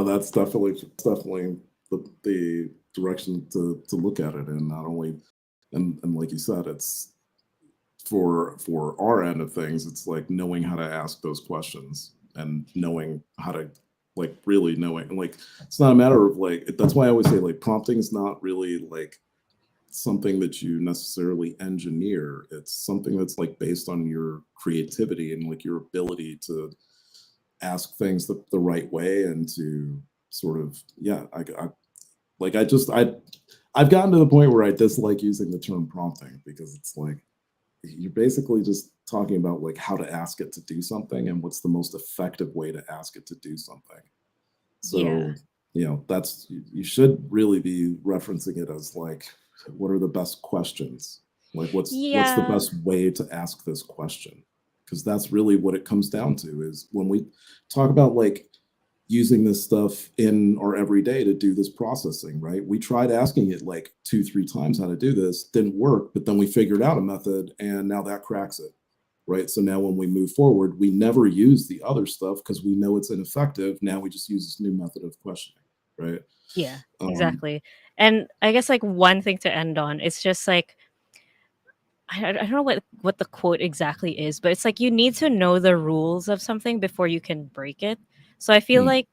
A: that's definitely the direction to look at it, and not only, and like you said, it's for our end of things, it's like knowing how to ask those questions and knowing how to, like, really knowing, like, it's not a matter of like, that's why I always say like prompting is not really like, something that you necessarily engineer. It's something that's like based on your creativity and like your ability to ask things the right way and to sort of, yeah, like I've gotten to the point where I dislike using the term prompting, because it's like you're basically just talking about like how to ask it to do something and what's the most effective way to ask it to do something.
B: Yeah.
A: So, that's, you should really be referencing it as like, what are the best questions? Like what's the
B: Yeah.
A: best way to ask this question? Because that's really what it comes down to, is when we talk about like using this stuff in our everyday to do this processing, right? We tried asking it like 2, 3 times how to do this, didn't work, but then we figured out a method and now that cracks it, right? So now when we move forward, we never use the other stuff because we know it's ineffective. Now we just use this new method of questioning, right?
B: Yeah,
A: Um,
B: exactly. And I guess like one thing to end on, it's just like I don't know what the quote exactly is, but it's like you need to know the rules of something before you can break it. So I feel
A: mm,
B: like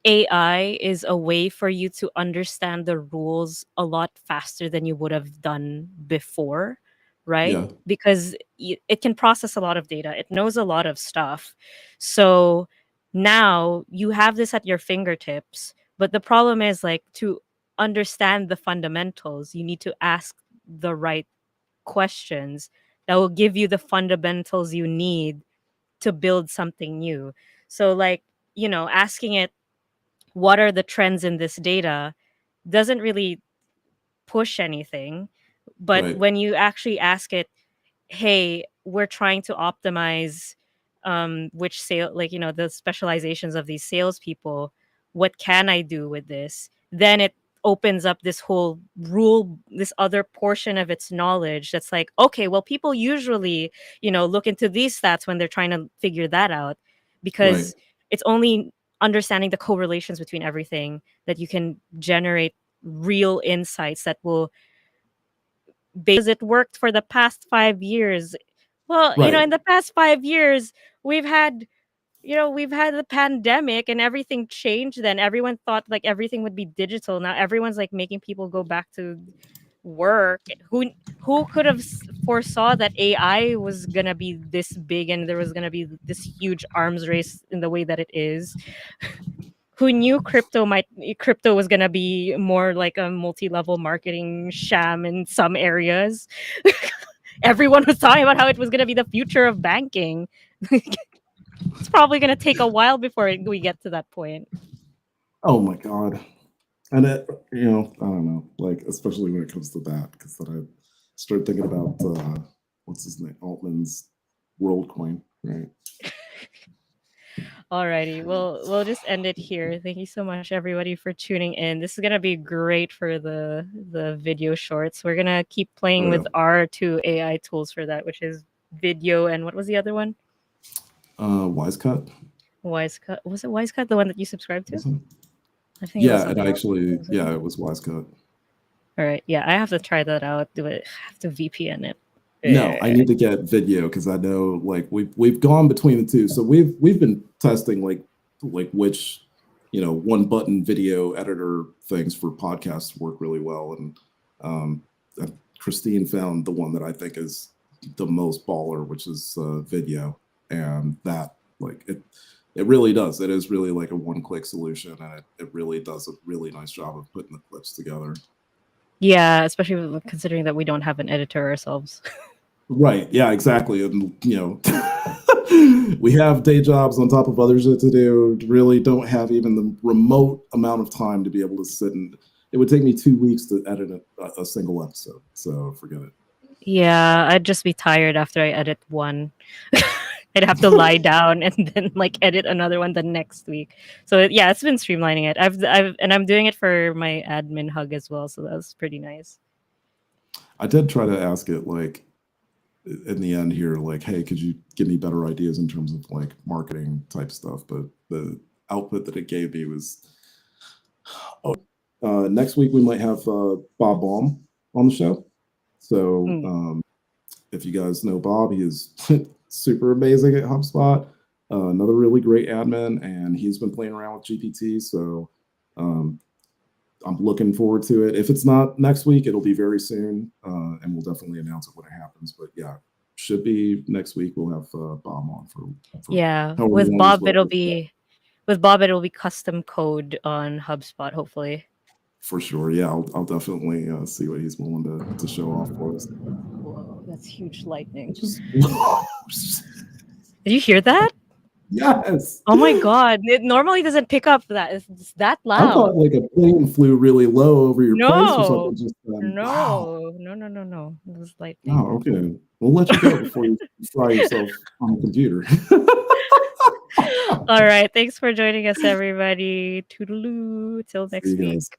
B: AI is a way for you to understand the rules a lot faster than you would have done before, right?
A: yeah,
B: Because it can process a lot of data, it knows a lot of stuff. So now you have this at your fingertips, but the problem is like to understand the fundamentals, you need to ask the right questions that will give you the fundamentals you need to build something new. So like, asking it what are the trends in this data doesn't really push anything. But
A: right,
B: when you actually ask it, hey, we're trying to optimize which sale, like, the specializations of these salespeople, what can I do with this? Then it opens up this whole rule, this other portion of its knowledge that's like, okay, well, people usually, look into these stats when they're trying to figure that out,
A: right,
B: because it's only understanding the correlations between everything that you can generate real insights that will it worked for the past 5 years. Well,
A: right,
B: in the past 5 years, we've had, we've had the pandemic and everything changed. Then everyone thought like everything would be digital. Now everyone's like making people go back to work. Who could have foresaw that AI was gonna be this big and there was gonna be this huge arms race in the way that it is? Who knew crypto was gonna be more like a multi-level marketing sham in some areas? Everyone was talking about how it was gonna be the future of banking. It's probably gonna take a while before we get to that point.
A: oh my god. And I don't know, like especially when it comes to that, because then I start thinking about what's his name, Altman's WorldCoin, right?
B: Alrighty, well, we'll just end it here. Thank you so much, everybody, for tuning in. This is gonna be great for the video shorts. We're gonna keep
A: Oh
B: playing
A: yeah.
B: with our two AI tools for that, which is video and what was the other one?
A: Wisecut.
B: Wisecut. Was it Wisecut, the one that you subscribed to?
A: Wasn't it?
B: I think it was
A: Yeah, and
B: something else.
A: actually,
B: Was it?
A: yeah, it was Wisecut.
B: All right. Yeah, I have to try that out. Do it. I have to VPN it.
A: No, I
B: Eh,
A: need to get video because I know like we've gone between the two. So we've been testing like which one button video editor things for podcasts work really well, um, Christine found the one that I think is the most baller, which is video, and that like it really does. It is really like a one-click solution, and it really does a really nice job of putting the clips together.
B: Yeah, especially considering that we don't have an editor ourselves.
A: Right. Yeah, exactly. And we have day jobs on top of other shit to do. Really don't have even the remote amount of time to be able to sit, and it would take me 2 weeks to edit a single episode. So forget
B: Yeah, I'd just be tired after I edit one. I'd have to lie
A: it.
B: down and then like edit another one the next week. So yeah, it's been streamlining it. I'm doing it for my admin hug as well, so that was pretty nice.
A: I did try to ask it like in the end here, like, hey, could you give me better ideas in terms of like marketing type stuff? But the output that it gave me was, oh, next week we might have Bob Baum on the show. So
B: Mm.
A: if you guys know Bob, he is super amazing at HubSpot. Another really great admin, and he's been playing around with GPT. So um, I'm looking forward to it. If it's not next week, it'll be very soon, and we'll definitely announce it when it happens. But yeah, should be next week. We'll have Bob on for
B: Yeah,
A: however
B: with
A: long he's
B: Bob,
A: willing
B: it'll
A: to chat.
B: be with Bob, it'll be custom code on HubSpot, hopefully.
A: For sure. Yeah, I'll definitely see what he's willing to show off for us.
B: Whoa, that's huge lightning.
A: Just
B: Did you hear that?
A: yes.
B: Oh my god! It normally doesn't pick up that. It's that
A: I
B: loud.
A: thought like a plane flew really low over your place or
B: No,
A: something. Just wow.
B: no. It was lightning.
A: Oh, okay. We'll let you go before you fry yourself on the computer.
B: All right. Thanks for joining us, everybody. Toodaloo. Till
A: See
B: next
A: you
B: week.
A: guys.